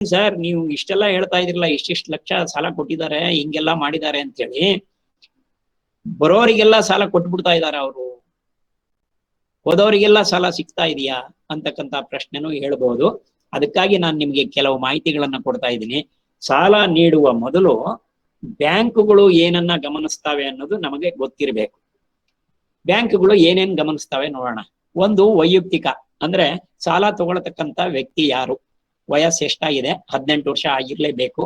Sir ನೀವು ಇಷ್ಟೆಲ್ಲ ಹೇಳ್ತಾ ಇದ್ರಲ್ಲ, ಇಷ್ಟಿಷ್ಟು ಲಕ್ಷ ಸಾಲ ಕೊಟ್ಟಿದ್ದಾರೆ, ಹಿಂಗೆಲ್ಲಾ ಮಾಡಿದ್ದಾರೆ ಅಂತೇಳಿ ಬರೋರಿಗೆಲ್ಲ ಸಾಲ ಕೊಟ್ಬಿಡ್ತಾ ಇದ್ದಾರೆ ಅವರು, ಹೋದವರಿಗೆಲ್ಲ ಸಾಲ ಸಿಗ್ತಾ ಇದೆಯಾ ಅಂತಕ್ಕಂತ ಪ್ರಶ್ನೆನೂ ಹೇಳ್ಬೋದು. ಅದಕ್ಕಾಗಿ ನಾನು ನಿಮ್ಗೆ ಕೆಲವು ಮಾಹಿತಿಗಳನ್ನ ಕೊಡ್ತಾ ಇದ್ದೀನಿ. ಸಾಲ ನೀಡುವ ಮೊದಲು ಬ್ಯಾಂಕುಗಳು ಏನನ್ನ ಗಮನಿಸ್ತವೆ ಅನ್ನೋದು ನಮಗೆ ಗೊತ್ತಿರಬೇಕು. ಬ್ಯಾಂಕುಗಳು ಏನೇನ್ ಗಮನಿಸ್ತವೆ ನೋಡೋಣ. ಒಂದು, ವೈಯಕ್ತಿಕ, ಅಂದ್ರೆ ಸಾಲ ತಗೊಳ್ತಕ್ಕಂತ ವ್ಯಕ್ತಿ ಯಾರು, ವಯಸ್ಸು ಎಷ್ಟಾಗಿದೆ, 18 ವರ್ಷ ಆಗಿರ್ಲೇಬೇಕು.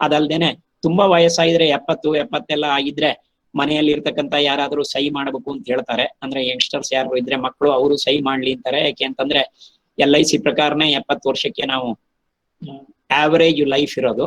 ಅದಲ್ದೇನೆ ತುಂಬಾ ವಯಸ್ಸಾಗಿದ್ರೆ 70, 70 ಆಗಿದ್ರೆ ಮನೆಯಲ್ಲಿ ಇರ್ತಕ್ಕಂಥ ಯಾರಾದ್ರೂ ಸಹಿ ಮಾಡ್ಬೇಕು ಅಂತ ಹೇಳ್ತಾರೆ. ಅಂದ್ರೆ ಯಂಗ್ಸ್ಟರ್ಸ್ ಯಾರು ಇದ್ರೆ ಮಕ್ಕಳು, ಅವರು ಸಹಿ ಮಾಡ್ಲಿ ಅಂತಾರೆ. ಯಾಕೆ ಅಂತಂದ್ರೆ LIC ಪ್ರಕಾರನೇ 70 ವರ್ಷಕ್ಕೆ ನಾವು ಆವರೇಜ್ ಲೈಫ್ ಇರೋದು.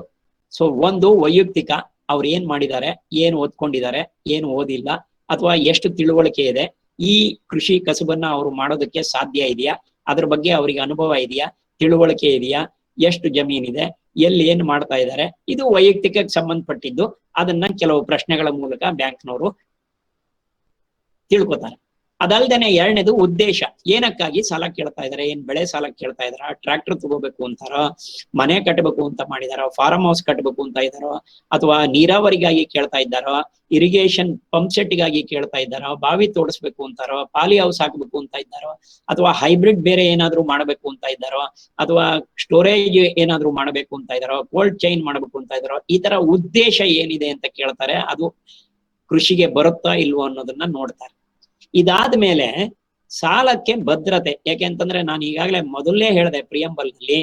ಸೊ ಒಂದು, ವೈಯಕ್ತಿಕ, ಅವ್ರು ಏನ್ ಮಾಡಿದ್ದಾರೆ, ಏನು ಓದ್ಕೊಂಡಿದ್ದಾರೆ, ಏನು ಓದಿಲ್ಲ, ಅಥವಾ ಎಷ್ಟು ತಿಳುವಳಿಕೆ ಇದೆ, ಈ ಕೃಷಿ ಕಸುಬನ್ನ ಅವರು ಮಾಡೋದಕ್ಕೆ ಸಾಧ್ಯ ಇದೆಯಾ, ಅದ್ರ ಬಗ್ಗೆ ಅವರಿಗೆ ಅನುಭವ ಇದೆಯಾ, ತಿಳುವಳಿಕೆ ಇದೆಯಾ, ಎಷ್ಟು ಜಮೀನಿದೆ, ಎಲ್ಲಿ ಏನ್ ಮಾಡ್ತಾ ಇದ್ದಾರೆ, ಇದು ವೈಯಕ್ತಿಕಕ್ಕೆ ಸಂಬಂಧಪಟ್ಟಿದ್ದು. ಅದನ್ನ ಕೆಲವು ಪ್ರಶ್ನೆಗಳ ಮೂಲಕ ಬ್ಯಾಂಕ್ನವರು ತಿಳ್ಕೊತಾರೆ. ಅದಲ್ದೇನೆ ಎರಡನೇದು, ಉದ್ದೇಶ. ಏನಕ್ಕಾಗಿ ಸಾಲ ಕೇಳ್ತಾ ಇದಾರೆ, ಏನ್ ಬೆಳೆ ಸಾಲ ಕೇಳ್ತಾ ಇದಾರ, ಟ್ರ್ಯಾಕ್ಟರ್ ತಗೋಬೇಕು ಅಂತಾರೋ, ಮನೆ ಕಟ್ಟಬೇಕು ಅಂತ ಮಾಡಿದಾರೋ, ಫಾರ್ಮ್ ಹೌಸ್ ಕಟ್ಟಬೇಕು ಅಂತ ಇದ್ದಾರೋ, ಅಥವಾ ನೀರಾವರಿಗಾಗಿ ಕೇಳ್ತಾ ಇದ್ದಾರೋ, ಇರಿಗೇಷನ್ ಪಂಪ್ ಸೆಟ್ಗಾಗಿ ಕೇಳ್ತಾ ಇದ್ದಾರೋ, ಬಾವಿ ತೋಡಿಸ್ಬೇಕು ಅಂತಾರೋ, ಪಾಲಿ ಹೌಸ್ ಹಾಕ್ಬೇಕು ಅಂತ ಇದ್ದಾರೋ, ಅಥವಾ ಹೈಬ್ರಿಡ್ ಬೇರೆ ಏನಾದ್ರು ಮಾಡಬೇಕು ಅಂತ ಇದ್ದಾರೋ, ಅಥವಾ ಸ್ಟೋರೇಜ್ ಏನಾದ್ರು ಮಾಡಬೇಕು ಅಂತ ಇದ್ದಾರೋ, ಕೋಲ್ಡ್ ಚೈನ್ ಮಾಡಬೇಕು ಅಂತ ಇದ್ದಾರೋ, ಈ ತರ ಉದ್ದೇಶ ಏನಿದೆ ಅಂತ ಕೇಳ್ತಾರೆ. ಅದು ಕೃಷಿಗೆ ಬರುತ್ತಾ ಇಲ್ವೋ ಅನ್ನೋದನ್ನ ನೋಡ್ತಾರೆ. ಇದಾದ್ಮೇಲೆ ಸಾಲಕ್ಕೆ ಭದ್ರತೆ. ಯಾಕೆ ಅಂತಂದ್ರೆ ನಾನು ಈಗಾಗಲೇ ಮೊದಲೇ ಹೇಳಿದೆ ಪ್ರಿಯಂಬಲ್ ನಲ್ಲಿ,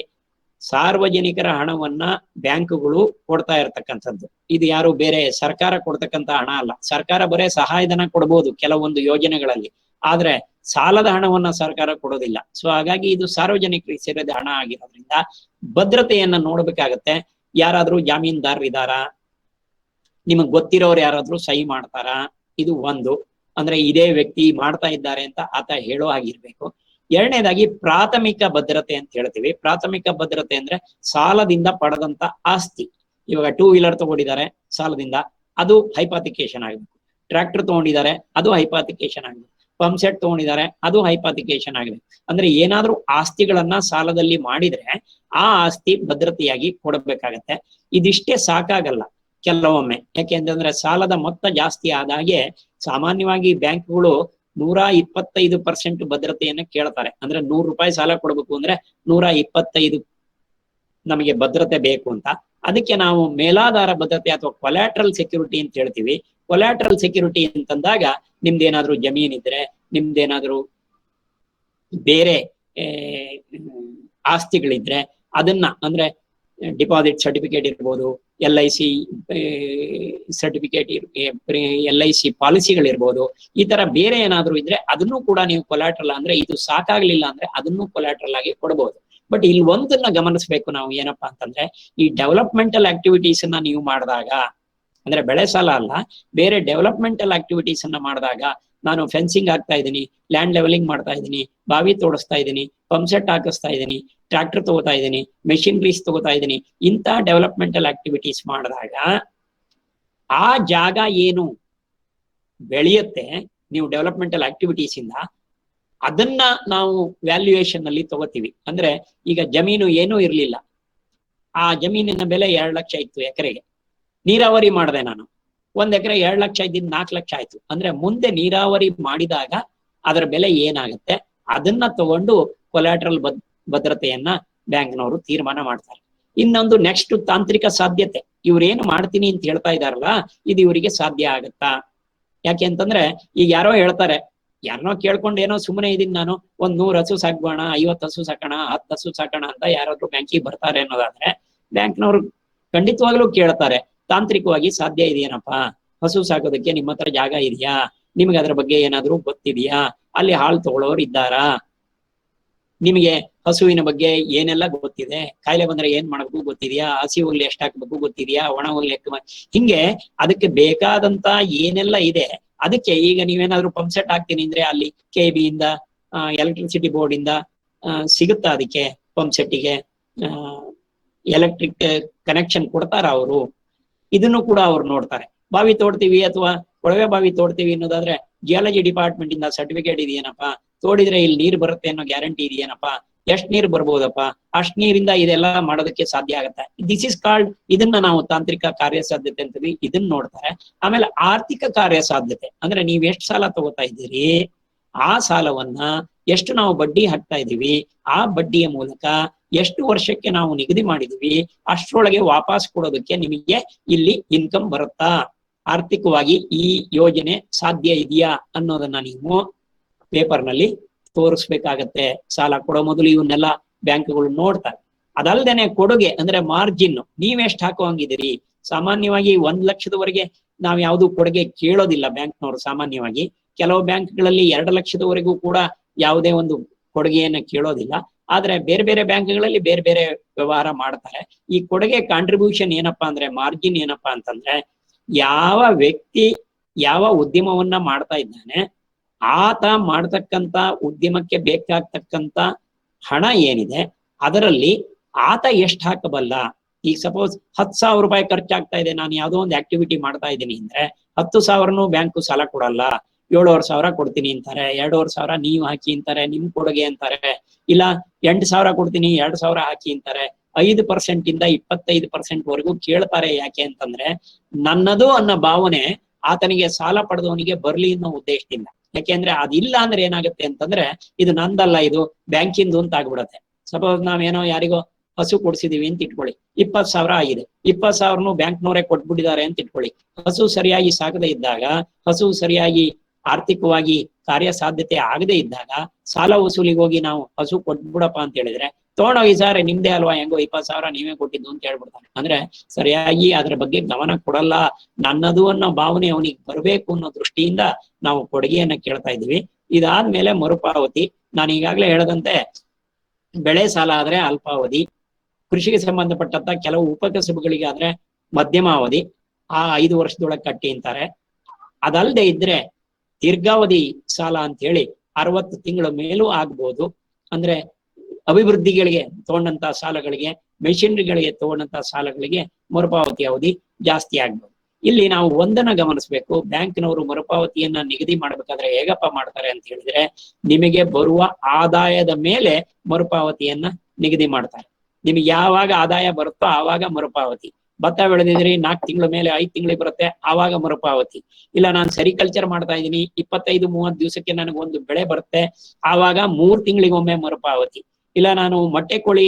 ಸಾರ್ವಜನಿಕರ ಹಣವನ್ನ ಬ್ಯಾಂಕುಗಳು ಕೊಡ್ತಾ ಇರ್ತಕ್ಕಂಥದ್ದು. ಇದು ಯಾರು ಬೇರೆ ಸರ್ಕಾರ ಕೊಡ್ತಕ್ಕಂಥ ಹಣ ಅಲ್ಲ. ಸರ್ಕಾರ ಬರೇ ಸಹಾಯಧನ ಕೊಡ್ಬೋದು ಕೆಲವೊಂದು ಯೋಜನೆಗಳಲ್ಲಿ, ಆದ್ರೆ ಸಾಲದ ಹಣವನ್ನ ಸರ್ಕಾರ ಕೊಡೋದಿಲ್ಲ. ಸೊ ಹಾಗಾಗಿ ಇದು ಸಾರ್ವಜನಿಕರಿಗೆ ಸೇರಿದ ಹಣ ಆಗಿರೋದ್ರಿಂದ ಭದ್ರತೆಯನ್ನ ನೋಡ್ಬೇಕಾಗತ್ತೆ. ಯಾರಾದ್ರೂ ಜಾಮೀನ್ದಾರ್ ಇದಾರಾ, ನಿಮಗ್ ಗೊತ್ತಿರೋರು ಯಾರಾದ್ರೂ ಸಹಿ ಮಾಡ್ತಾರಾ, ಇದು ಒಂದು. ಅಂದ್ರೆ ಇದೇ ವ್ಯಕ್ತಿ ಮಾಡ್ತಾ ಇದ್ದಾರೆ ಅಂತ ಆತ ಹೇಳೋ ಆಗಿರ್ಬೇಕು. ಎರಡನೇದಾಗಿ ಪ್ರಾಥಮಿಕ ಭದ್ರತೆ ಅಂತ ಹೇಳ್ತೀವಿ. ಪ್ರಾಥಮಿಕ ಭದ್ರತೆ ಅಂದ್ರೆ ಸಾಲದಿಂದ ಪಡೆದಂತ ಆಸ್ತಿ. ಇವಾಗ 2 ವೀಲರ್ ತಗೊಂಡಿದ್ದಾರೆ ಸಾಲದಿಂದ, ಅದು ಹೈಪಾಥಿಕೇಶನ್ ಆಗ್ಬೇಕು. ಟ್ರ್ಯಾಕ್ಟರ್ ತಗೊಂಡಿದ್ದಾರೆ, ಅದು ಹೈಪಾಥಿಕೇಶನ್ ಆಗ್ಬೇಕು. ಪಂಪ್ ಸೆಟ್ ತಗೊಂಡಿದ್ದಾರೆ, ಅದು ಹೈಪಾಥಿಕೇಶನ್ ಆಗ್ಬೇಕು. ಅಂದ್ರೆ ಏನಾದ್ರೂ ಆಸ್ತಿಗಳನ್ನ ಸಾಲದಲ್ಲಿ ಮಾಡಿದ್ರೆ ಆ ಆಸ್ತಿ ಭದ್ರತೆಯಾಗಿ ಕೊಡಬೇಕಾಗತ್ತೆ. ಇದಿಷ್ಟೇ ಸಾಕಾಗಲ್ಲ ಕೆಲವೊಮ್ಮೆ. ಯಾಕೆಂತಂದ್ರೆ ಸಾಲದ ಮೊತ್ತ ಜಾಸ್ತಿ ಆದಾಗೆ ಸಾಮಾನ್ಯವಾಗಿ ಬ್ಯಾಂಕ್ಗಳು 125% ಭದ್ರತೆಯನ್ನ ಕೇಳ್ತಾರೆ. ಅಂದ್ರೆ 100 ರೂಪಾಯಿ ಸಾಲ ಕೊಡ್ಬೇಕು ಅಂದ್ರೆ 125 ನಮಗೆ ಭದ್ರತೆ ಬೇಕು ಅಂತ. ಅದಕ್ಕೆ ನಾವು ಮೇಲಾಧಾರ ಭದ್ರತೆ ಅಥವಾ ಕೊಲ್ಯಾಟ್ರಲ್ ಸೆಕ್ಯೂರಿಟಿ ಅಂತ ಹೇಳ್ತೀವಿ. ಕೊಲ್ಯಾಟ್ರಲ್ ಸೆಕ್ಯೂರಿಟಿ ಅಂತಂದಾಗ ನಿಮ್ದೇನಾದ್ರೂ ಜಮೀನ್ ಇದ್ರೆ, ನಿಮ್ದೇನಾದ್ರೂ ಬೇರೆ ಆಸ್ತಿಗಳಿದ್ರೆ ಅದನ್ನ, ಅಂದ್ರೆ ಡಿಪಾಸಿಟ್ ಸರ್ಟಿಫಿಕೇಟ್ ಇರ್ಬೋದು, LIC ಸರ್ಟಿಫಿಕೇಟ್, LIC ಪಾಲಿಸಿಗಳಿರ್ಬೋದು, ಈ ತರ ಬೇರೆ ಏನಾದ್ರು ಇದ್ರೆ ಅದನ್ನು ಕೂಡ ನೀವು ಕೊಲ್ಯಾಟ್ರಲ್, ಅಂದ್ರೆ ಇದು ಸಾಕಾಗ್ಲಿಲ್ಲ ಅಂದ್ರೆ ಅದನ್ನು ಕೊಲ್ಯಾಟ್ರಲ್ ಆಗಿ ಕೊಡಬಹುದು. ಬಟ್ ಇಲ್ಲಿ ಒಂದನ್ನ ಗಮನಿಸ್ಬೇಕು ನಾವು, ಏನಪ್ಪಾ ಅಂತಂದ್ರೆ ಈ ಡೆವಲಪ್ಮೆಂಟಲ್ ಆಕ್ಟಿವಿಟೀಸ್ ಅನ್ನ ನೀವು ಮಾಡಿದಾಗ, ಅಂದ್ರೆ ಬೆಳೆ ಸಾಲ ಅಲ್ಲ, ಬೇರೆ ಡೆವಲಪ್ಮೆಂಟಲ್ ಆಕ್ಟಿವಿಟೀಸ್ ಅನ್ನ ಮಾಡಿದಾಗ, ನಾನು ಫೆನ್ಸಿಂಗ್ ಹಾಕ್ತಾ ಇದ್ದೀನಿ, ಲ್ಯಾಂಡ್ ಲೆವೆಲಿಂಗ್ ಮಾಡ್ತಾ ಇದ್ದೀನಿ, ಬಾವಿ ತೋಡಿಸ್ತಾ ಇದ್ದೀನಿ, ಪಂಪ್ ಸೆಟ್ ಹಾಕಿಸ್ತಾ ಇದ್ದೀನಿ, ಟ್ರ್ಯಾಕ್ಟರ್ ತಗೋತಾ ಇದ್ದೀನಿ, ಮೆಷಿನರೀಸ್ ತಗೋತಾ ಇದ್ದೀನಿ, ಇಂಥ ಡೆವಲಪ್ಮೆಂಟಲ್ ಆಕ್ಟಿವಿಟೀಸ್ ಮಾಡಿದಾಗ ಆ ಜಾಗ ಏನು ಬೆಳೆಯುತ್ತೆ ನೀವು ಡೆವಲಪ್ಮೆಂಟಲ್ ಆಕ್ಟಿವಿಟೀಸ್ ಇಂದ, ಅದನ್ನ ನಾವು ವ್ಯಾಲ್ಯೂಯೇಷನ್ ಅಲ್ಲಿ ತಗೋತೀವಿ. ಅಂದ್ರೆ ಈಗ ಜಮೀನು ಏನೂ ಇರ್ಲಿಲ್ಲ, ಆ ಜಮೀನಿನ ಬೆಲೆ 2 ಲಕ್ಷ ಇತ್ತು ಎಕರೆಗೆ. ನೀರಾವರಿ ಮಾಡಿದೆ ನಾನು, 1 ಎಕರೆ 2 ಲಕ್ಷ ಇದ್ದಿದ್ದು 4 ಲಕ್ಷ ಆಯ್ತು. ಅಂದ್ರೆ ಮುಂದೆ ನೀರಾವರಿ ಮಾಡಿದಾಗ ಅದರ ಬೆಲೆ ಏನಾಗುತ್ತೆ ಅದನ್ನ ತಗೊಂಡು ಕೊಲ್ಯಾಟ್ರಲ್ ಭದ್ರತೆಯನ್ನ ಬ್ಯಾಂಕ್ನವರು ತೀರ್ಮಾನ ಮಾಡ್ತಾರೆ. ಇನ್ನೊಂದು, ನೆಕ್ಸ್ಟ್ ತಾಂತ್ರಿಕ ಸಾಧ್ಯತೆ. ಇವ್ರೇನು ಮಾಡ್ತೀನಿ ಅಂತ ಹೇಳ್ತಾ ಇದಾರಲ್ಲ, ಇದು ಇವರಿಗೆ ಸಾಧ್ಯ ಆಗತ್ತಾ? ಯಾಕೆ ಅಂತಂದ್ರೆ ಈಗ ಯಾರೋ ಹೇಳ್ತಾರೆ, ಯಾರನ್ನೋ ಕೇಳ್ಕೊಂಡು ಏನೋ ಸುಮ್ಮನೆ ಇದೀನಿ ನಾನು, 100 ಹಸು ಸಾಕೋಣ, 50 ಹಸು ಸಾಕೋಣ, 10 ಹಸು ಸಾಕೋಣ ಅಂತ ಯಾರಾದ್ರೂ ಬ್ಯಾಂಕಿಗೆ ಬರ್ತಾರೆ ಅನ್ನೋದಾದ್ರೆ ಬ್ಯಾಂಕ್ನವ್ರು ಖಂಡಿತವಾಗ್ಲೂ ಕೇಳ್ತಾರೆ, ತಾಂತ್ರಿಕವಾಗಿ ಸಾಧ್ಯ ಇದೆಯೇನಪ್ಪಾ, ಹಸು ಸಾಕೋದಕ್ಕೆ ನಿಮ್ಮ ಹತ್ರ ಜಾಗ ಇದೆಯಾ, ನಿಮ್ಗೆ ಅದ್ರ ಬಗ್ಗೆ ಏನಾದ್ರೂ ಗೊತ್ತಿದೆಯಾ, ಅಲ್ಲಿ ಹಾಲು ತಗೊಳ್ಳೋರು ಇದ್ದಾರಾ, ನಿಮಗೆ ಹಸುವಿನ ಬಗ್ಗೆ ಏನೆಲ್ಲ ಗೊತ್ತಿದೆ, ಕಾಯಿಲೆ ಬಂದ್ರೆ ಏನ್ ಮಾಡ್ಬೇಕು ಗೊತ್ತಿದ್ಯಾ, ಹಸಿ ಹುಲ್ಲು ಎಷ್ಟು ಹಾಕ್ಬೇಕು ಗೊತ್ತಿದ್ಯಾ, ಒಣ ಹುಲ್ಲು ಹಿಂಗೆ ಅದಕ್ಕೆ ಬೇಕಾದಂತ ಏನೆಲ್ಲ ಇದೆ. ಅದಕ್ಕೆ ಈಗ ನೀವೇನಾದ್ರೂ ಪಂಪ್ ಸೆಟ್ ಹಾಕ್ತೀನಿ ಅಂದ್ರೆ ಅಲ್ಲಿ KB ಇಂದ, ಎಲೆಕ್ಟ್ರಿಸಿಟಿ ಬೋರ್ಡ್ ಇಂದ ಸಿಗುತ್ತಾ ಅದಕ್ಕೆ ಪಂಪ್ ಸೆಟ್ಟಿಗೆ ಎಲೆಕ್ಟ್ರಿಕ್ ಕನೆಕ್ಷನ್ ಕೊಡ್ತಾರ ಅವರು? ಇದನ್ನು ಕೂಡ ಅವ್ರು ನೋಡ್ತಾರೆ. ಬಾವಿ ತೋಡ್ತೀವಿ ಅಥವಾ ಕೊಳವೆ ಬಾವಿ ತೋಡ್ತೀವಿ ಅನ್ನೋದಾದ್ರೆ ಜಿಯಾಲಜಿ ಡಿಪಾರ್ಟ್ಮೆಂಟ್ ಇಂದ ಸರ್ಟಿಫಿಕೇಟ್ ಇದೆಯೇನಪ್ಪಾ, ತೋಡಿದ್ರೆ ಇಲ್ಲಿ ನೀರು ಬರುತ್ತೆ ಅನ್ನೋ ಗ್ಯಾರಂಟಿ ಇದೆಯೇನಪ್ಪಾ, ಎಷ್ಟ್ ನೀರು ಬರ್ಬೋದಪ್ಪ, ಅಷ್ಟ್ ನೀರಿಂದ ಇದೆಲ್ಲ ಮಾಡೋದಕ್ಕೆ ಸಾಧ್ಯ ಆಗತ್ತೆ. ದಿಸ್ ಇಸ್ ಕಾಲ್ಡ್, ಇದನ್ನ ನಾವು ತಾಂತ್ರಿಕ ಕಾರ್ಯಸಾಧ್ಯತೆ ಅಂತೀವಿ, ಇದನ್ನ ನೋಡ್ತಾರೆ. ಆಮೇಲೆ ಆರ್ಥಿಕ ಕಾರ್ಯಸಾಧ್ಯತೆ ಅಂದ್ರೆ ನೀವ್ ಎಷ್ಟ್ ಸಾಲ ತಗೋತಾ ಇದ್ದೀರಿ, ಆ ಸಾಲವನ್ನ ಎಷ್ಟು ನಾವು ಬಡ್ಡಿ ಹಾಕ್ತಾ ಇದೀವಿ, ಆ ಬಡ್ಡಿಯ ಮೂಲಕ ಎಷ್ಟು ವರ್ಷಕ್ಕೆ ನಾವು ನಿಗದಿ ಮಾಡಿದೀವಿ ಅಷ್ಟ್ರೊಳಗೆ ವಾಪಸ್ ಕೊಡೋದಕ್ಕೆ ನಿಮಗೆ ಇಲ್ಲಿ ಇನ್ಕಮ್ ಬರುತ್ತಾ, ಆರ್ಥಿಕವಾಗಿ ಈ ಯೋಜನೆ ಸಾಧ್ಯ ಇದೆಯಾ ಅನ್ನೋದನ್ನ ನೀವು ಪೇಪರ್ ನಲ್ಲಿ ತೋರಿಸ್ಬೇಕಾಗತ್ತೆ. ಸಾಲ ಕೊಡೋ ಮೊದಲು ಇವನ್ನೆಲ್ಲ ಬ್ಯಾಂಕ್ಗಳು ನೋಡ್ತಾರೆ. ಅದಲ್ದೇನೆ ಕೊಡುಗೆ ಅಂದ್ರೆ ಮಾರ್ಜಿನ್ ನೀವೆಷ್ಟು ಹಾಕುವಂಗಿದ್ದೀರಿ. ಸಾಮಾನ್ಯವಾಗಿ 1 ಲಕ್ಷದವರೆಗೆ ನಾವ್ ಯಾವ್ದು ಕೊಡುಗೆ ಕೇಳೋದಿಲ್ಲ ಬ್ಯಾಂಕ್ನವರು. ಸಾಮಾನ್ಯವಾಗಿ ಕೆಲವು ಬ್ಯಾಂಕ್ಗಳಲ್ಲಿ 2 ಲಕ್ಷದವರೆಗೂ ಕೂಡ ಯಾವುದೇ ಒಂದು ಕೊಡುಗೆಯನ್ನ ಕೇಳೋದಿಲ್ಲ. ಆದ್ರೆ ಬೇರೆ ಬೇರೆ ಬ್ಯಾಂಕ್ಗಳಲ್ಲಿ ಬೇರೆ ಬೇರೆ ವ್ಯವಹಾರ ಮಾಡ್ತಾರೆ. ಈ ಕೊಡುಗೆ ಕಾಂಟ್ರಿಬ್ಯೂಷನ್ ಏನಪ್ಪಾ ಅಂದ್ರೆ, ಮಾರ್ಜಿನ್ ಏನಪ್ಪಾ ಅಂತಂದ್ರೆ, ಯಾವ ವ್ಯಕ್ತಿ ಯಾವ ಉದ್ಯಮವನ್ನ ಮಾಡ್ತಾ ಇದ್ದಾನೆ ಆತ ಮಾಡ್ತಕ್ಕಂತ ಉದ್ಯಮಕ್ಕೆ ಬೇಕಾಗ್ತಕ್ಕಂತ ಹಣ ಏನಿದೆ ಅದರಲ್ಲಿ ಆತ ಎಷ್ಟು ಹಾಕಬಲ್ಲ. ಈಗ ಸಪೋಸ್ 10,000 ರೂಪಾಯಿ ಖರ್ಚಾಗ್ತಾ ಇದೆ, ನಾನು ಯಾವ್ದೋ ಒಂದು ಆಕ್ಟಿವಿಟಿ ಮಾಡ್ತಾ ಇದ್ದೀನಿ ಅಂದ್ರೆ 10,000 ಬ್ಯಾಂಕು ಸಾಲ ಕೊಡಲ್ಲ, 7,500 ಕೊಡ್ತೀನಿ ಅಂತಾರೆ, 2,500 ನೀವು ಹಾಕಿ ಅಂತಾರೆ, ನಿಮ್ ಕೊಡುಗೆ ಅಂತಾರೆ. ಇಲ್ಲ 8,000 ಕೊಡ್ತೀನಿ, 2,000 ಹಾಕಿ ಅಂತಾರೆ. 5% ಇಂದ 25% ವರೆಗೂ ಕೇಳ್ತಾರೆ. ಯಾಕೆ ಅಂತಂದ್ರೆ ನನ್ನದು ಅನ್ನೋ ಭಾವನೆ ಆತನಿಗೆ ಸಾಲ ಪಡೆದವನಿಗೆ ಬರ್ಲಿ ಅನ್ನೋ ಉದ್ದೇಶದಿಂದ. ಯಾಕೆಂದ್ರೆ ಅದಿಲ್ಲ ಅಂದ್ರೆ ಏನಾಗುತ್ತೆ ಅಂತಂದ್ರೆ ಇದು ನಂದಲ್ಲ, ಇದು ಬ್ಯಾಂಕಿಂದು ಅಂತ ಆಗ್ಬಿಡತ್ತೆ. ಸಪೋಸ್ ನಾವೇನೋ ಯಾರಿಗೋ ಹಸು ಕೊಡ್ಸಿದೀವಿ ಅಂತ ಇಟ್ಕೊಳ್ಳಿ, 20,000 ಆಗಿದೆ, 20,000 ಬ್ಯಾಂಕ್ನವರೇ ಕೊಟ್ಬಿಟ್ಟಿದ್ದಾರೆ ಅಂತ ಇಟ್ಕೊಳ್ಳಿ. ಹಸು ಸರಿಯಾಗಿ ಸಾಕದೇ ಇದ್ದಾಗ, ಹಸು ಸರಿಯಾಗಿ ಆರ್ಥಿಕವಾಗಿ ಕಾರ್ಯಸಾಧ್ಯತೆ ಆಗದೆ ಇದ್ದಾಗ ಸಾಲ ವಸೂಲಿಗೆ ಹೋಗಿ ನಾವು ಹಸು ಕೊಟ್ಬಿಡಪ್ಪ ಅಂತ ಹೇಳಿದ್ರೆ, ತಗೊಂಡೋಗಿ ಸರ್ ನಿಮ್ದೇ ಅಲ್ವಾ, ಹೆಂಗೋ 20,000 ನೀವೇ ಕೊಟ್ಟಿದ್ದು ಅಂತ ಹೇಳ್ಬಿಡ್ತಾನೆ. ಅಂದ್ರೆ ಸರಿಯಾಗಿ ಅದ್ರ ಬಗ್ಗೆ ಗಮನ ಕೊಡಲ್ಲ. ನನ್ನದು ಅನ್ನೋ ಭಾವನೆ ಅವನಿಗೆ ಬರ್ಬೇಕು ಅನ್ನೋ ದೃಷ್ಟಿಯಿಂದ ನಾವು ಕೊಡುಗೆಯನ್ನ ಕೇಳ್ತಾ ಇದೀವಿ. ಇದಾದ್ಮೇಲೆ ಮರುಪಾವತಿ. ನಾನು ಈಗಾಗ್ಲೇ ಹೇಳದಂತೆ ಬೆಳೆ ಸಾಲ ಆದ್ರೆ ಅಲ್ಪಾವಧಿ, ಕೃಷಿಗೆ ಸಂಬಂಧಪಟ್ಟಂತ ಕೆಲವು ಉಪಕಸಬುಗಳಿಗೆ ಆದ್ರೆ ಮಧ್ಯಮಾವಧಿ, ಆ 5 ವರ್ಷದೊಳಗೆ ಕಟ್ಟಿ ಅಂತಾರೆ. ಅದಲ್ಲದೆ ಇದ್ರೆ ದೀರ್ಘಾವಧಿ ಸಾಲ ಅಂತ ಹೇಳಿ 60 ತಿಂಗಳ ಮೇಲೂ ಆಗ್ಬೋದು. ಅಂದ್ರೆ ಅಭಿವೃದ್ಧಿಗಳಿಗೆ ತಗೊಂಡಂತ ಸಾಲಗಳಿಗೆ, ಮೆಷಿನರಿಗಳಿಗೆ ತಗೊಂಡಂತ ಸಾಲಗಳಿಗೆ ಮರುಪಾವತಿ ಅವಧಿ ಜಾಸ್ತಿ ಆಗ್ಬೋದು. ಇಲ್ಲಿ ನಾವು ಒಂದನ್ನ ಗಮನಿಸ್ಬೇಕು, ಬ್ಯಾಂಕ್ನವರು ಮರುಪಾವತಿಯನ್ನ ನಿಗದಿ ಮಾಡ್ಬೇಕಾದ್ರೆ ಹೇಗಪ್ಪ ಮಾಡ್ತಾರೆ ಅಂತ ಹೇಳಿದ್ರೆ, ನಿಮಗೆ ಬರುವ ಆದಾಯದ ಮೇಲೆ ಮರುಪಾವತಿಯನ್ನ ನಿಗದಿ ಮಾಡ್ತಾರೆ. ನಿಮಗೆ ಯಾವಾಗ ಆದಾಯ ಬರುತ್ತೋ ಆವಾಗ ಮರುಪಾವತಿ. ಭತ್ತ ಬೆಳೆದಿದ್ರಿ 4 ತಿಂಗಳ ಮೇಲೆ 5 ತಿಂಗಳಿಗೆ ಬರುತ್ತೆ, ಆವಾಗ ಮರುಪಾವತಿ. ಇಲ್ಲ ನಾನು ಸೆರಿಕಲ್ಚರ್ ಮಾಡ್ತಾ ಇದ್ದೀನಿ, 25-30 ದಿವಸಕ್ಕೆ ನನಗೊಂದು ಬೆಳೆ ಬರುತ್ತೆ, ಆವಾಗ 3 ತಿಂಗಳಿಗೊಮ್ಮೆ ಮರುಪಾವತಿ. ಇಲ್ಲ ನಾನು ಮೊಟ್ಟೆ ಕೋಳಿ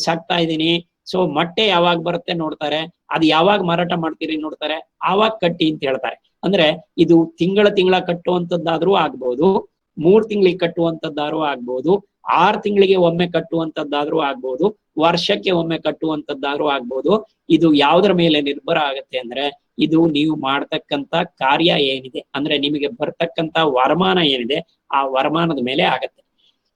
ಸಾಕ್ತಾ ಇದ್ದೀನಿ, ಸೊ ಮೊಟ್ಟೆ ಯಾವಾಗ ಬರುತ್ತೆ ನೋಡ್ತಾರೆ, ಅದು ಯಾವಾಗ ಮಾರಾಟ ಮಾಡ್ತೀರಿ ನೋಡ್ತಾರೆ, ಆವಾಗ ಕಟ್ಟಿ ಅಂತ ಹೇಳ್ತಾರೆ. ಅಂದ್ರೆ ಇದು ತಿಂಗಳ ಕಟ್ಟುವಂತದ್ದಾದ್ರೂ ಆಗ್ಬೋದು, 3 ತಿಂಗಳಿಗೆ ಕಟ್ಟುವಂತದ್ದಾದ್ರೂ ಆಗ್ಬೋದು, 6 ತಿಂಗಳಿಗೆ ಒಮ್ಮೆ ಕಟ್ಟುವಂತದ್ದಾದ್ರೂ ಆಗ್ಬೋದು, ವರ್ಷಕ್ಕೆ ಒಮ್ಮೆ ಕಟ್ಟುವಂತದ್ದಾದ್ರೂ ಆಗ್ಬೋದು. ಇದು ಯಾವುದರ ಮೇಲೆ ನಿರ್ಭರ ಆಗತ್ತೆ ಅಂದ್ರೆ, ಇದು ನೀವು ಮಾಡ್ತಕ್ಕಂತ ಕಾರ್ಯ ಏನಿದೆ ಅಂದ್ರೆ ನಿಮಗೆ ಬರ್ತಕ್ಕಂತ ವರಮಾನ ಏನಿದೆ ಆ ವರಮಾನದ ಮೇಲೆ ಆಗತ್ತೆ.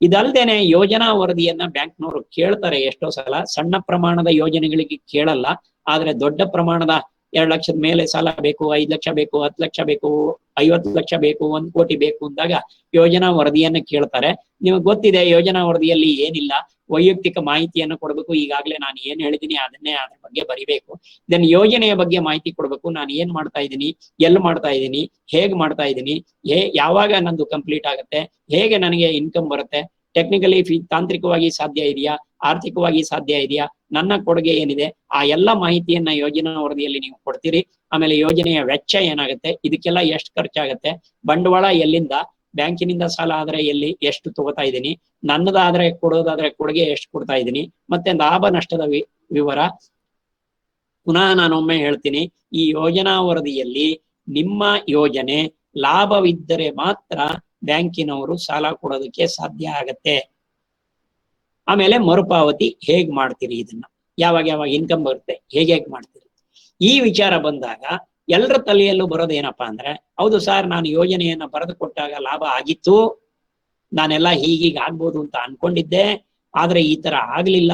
ಇದಲ್ದೇನೆ ಯೋಜನಾ ವರದಿಯನ್ನ ಬ್ಯಾಂಕ್ನವರು ಕೇಳ್ತಾರೆ ಎಷ್ಟೋ ಸಲ. ಸಣ್ಣ ಪ್ರಮಾಣದ ಯೋಜನೆಗಳಿಗೆ ಕೇಳಲ್ಲ, ಆದ್ರೆ ದೊಡ್ಡ ಪ್ರಮಾಣದ 2 ಲಕ್ಷದ ಮೇಲೆ ಸಾಲ ಬೇಕು, 5 ಲಕ್ಷ ಬೇಕು, 10 ಲಕ್ಷ ಬೇಕು, 50 ಲಕ್ಷ ಬೇಕು, 1 ಕೋಟಿ ಬೇಕು ಅಂದಾಗ ಯೋಜನಾ ವರದಿಯನ್ನ ಕೇಳ್ತಾರೆ. ನಿಮಗೆ ಗೊತ್ತಿದೆ ಯೋಜನಾ ವರದಿಯಲ್ಲಿ ಏನಿಲ್ಲ, ವೈಯಕ್ತಿಕ ಮಾಹಿತಿಯನ್ನು ಕೊಡಬೇಕು. ಈಗಾಗಲೇ ನಾನು ಏನ್ ಹೇಳಿದೀನಿ ಅದನ್ನೇ ಅದ್ರ ಬಗ್ಗೆ ಬರಿಬೇಕು. ದೆನ್ ಯೋಜನೆಯ ಬಗ್ಗೆ ಮಾಹಿತಿ ಕೊಡ್ಬೇಕು. ನಾನು ಏನ್ ಮಾಡ್ತಾ ಇದ್ದೀನಿ, ಎಲ್ಲಿ ಮಾಡ್ತಾ ಇದ್ದೀನಿ, ಹೇಗ್ ಮಾಡ್ತಾ ಇದ್ದೀನಿ, ಯಾವಾಗ ನಂದು ಕಂಪ್ಲೀಟ್ ಆಗುತ್ತೆ, ಹೇಗೆ ನನಗೆ ಇನ್ಕಮ್ ಬರುತ್ತೆ, ಟೆಕ್ನಿಕಲಿ ತಾಂತ್ರಿಕವಾಗಿ ಸಾಧ್ಯ ಇದೆಯಾ, ಆರ್ಥಿಕವಾಗಿ ಸಾಧ್ಯ ಇದೆಯಾ, ನನ್ನ ಕೊಡುಗೆ ಏನಿದೆ, ಆ ಎಲ್ಲ ಮಾಹಿತಿಯನ್ನ ಯೋಜನಾ ವರದಿಯಲ್ಲಿ ನೀವು ಕೊಡ್ತೀರಿ. ಆಮೇಲೆ ಯೋಜನೆಯ ವೆಚ್ಚ ಏನಾಗುತ್ತೆ, ಇದಕ್ಕೆಲ್ಲ ಎಷ್ಟು ಖರ್ಚಾಗತ್ತೆ, ಬಂಡವಾಳ ಎಲ್ಲಿಂದ, ಬ್ಯಾಂಕಿನಿಂದ ಸಾಲ ಆದ್ರೆ ಎಲ್ಲಿ ಎಷ್ಟು ತಗೋತಾ ಇದ್ದೀನಿ, ನನ್ನದಾದ್ರೆ ಕೊಡೋದಾದ್ರೆ ಕೊಡುಗೆ ಎಷ್ಟು ಕೊಡ್ತಾ ಇದ್ದೀನಿ, ಮತ್ತೆ ಲಾಭ ನಷ್ಟದ ವಿವರ. ಪುನಃ ನಾನೊಮ್ಮೆ ಹೇಳ್ತೀನಿ, ಈ ಯೋಜನಾ ವರದಿಯಲ್ಲಿ ನಿಮ್ಮ ಯೋಜನೆ ಲಾಭವಿದ್ದರೆ ಮಾತ್ರ ಬ್ಯಾಂಕಿನವರು ಸಾಲ ಕೊಡೋದಕ್ಕೆ ಸಾಧ್ಯ ಆಗತ್ತೆ. ಆಮೇಲೆ ಮರುಪಾವತಿ ಹೇಗ್ ಮಾಡ್ತೀರಿ, ಇದನ್ನ ಯಾವಾಗ ಇನ್ಕಮ್ ಬರುತ್ತೆ, ಹೇಗೆ ಮಾಡ್ತೀರಿ, ಈ ವಿಚಾರ ಬಂದಾಗ ಎಲ್ಲರ ತಲೆಯಲ್ಲೂ ಬರೋದೇನಪ್ಪಾ ಅಂದ್ರೆ, ಹೌದು ಸರ್ ನಾನು ಯೋಜನೆಯನ್ನ ಬರೆದು ಕೊಟ್ಟಾಗ ಲಾಭ ಆಗಿತ್ತು, ನಾನೆಲ್ಲ ಹೀಗೀಗ ಆಗ್ಬೋದು ಅಂತ ಅನ್ಕೊಂಡಿದ್ದೆ, ಆದ್ರೆ ಈ ತರ ಆಗ್ಲಿಲ್ಲ,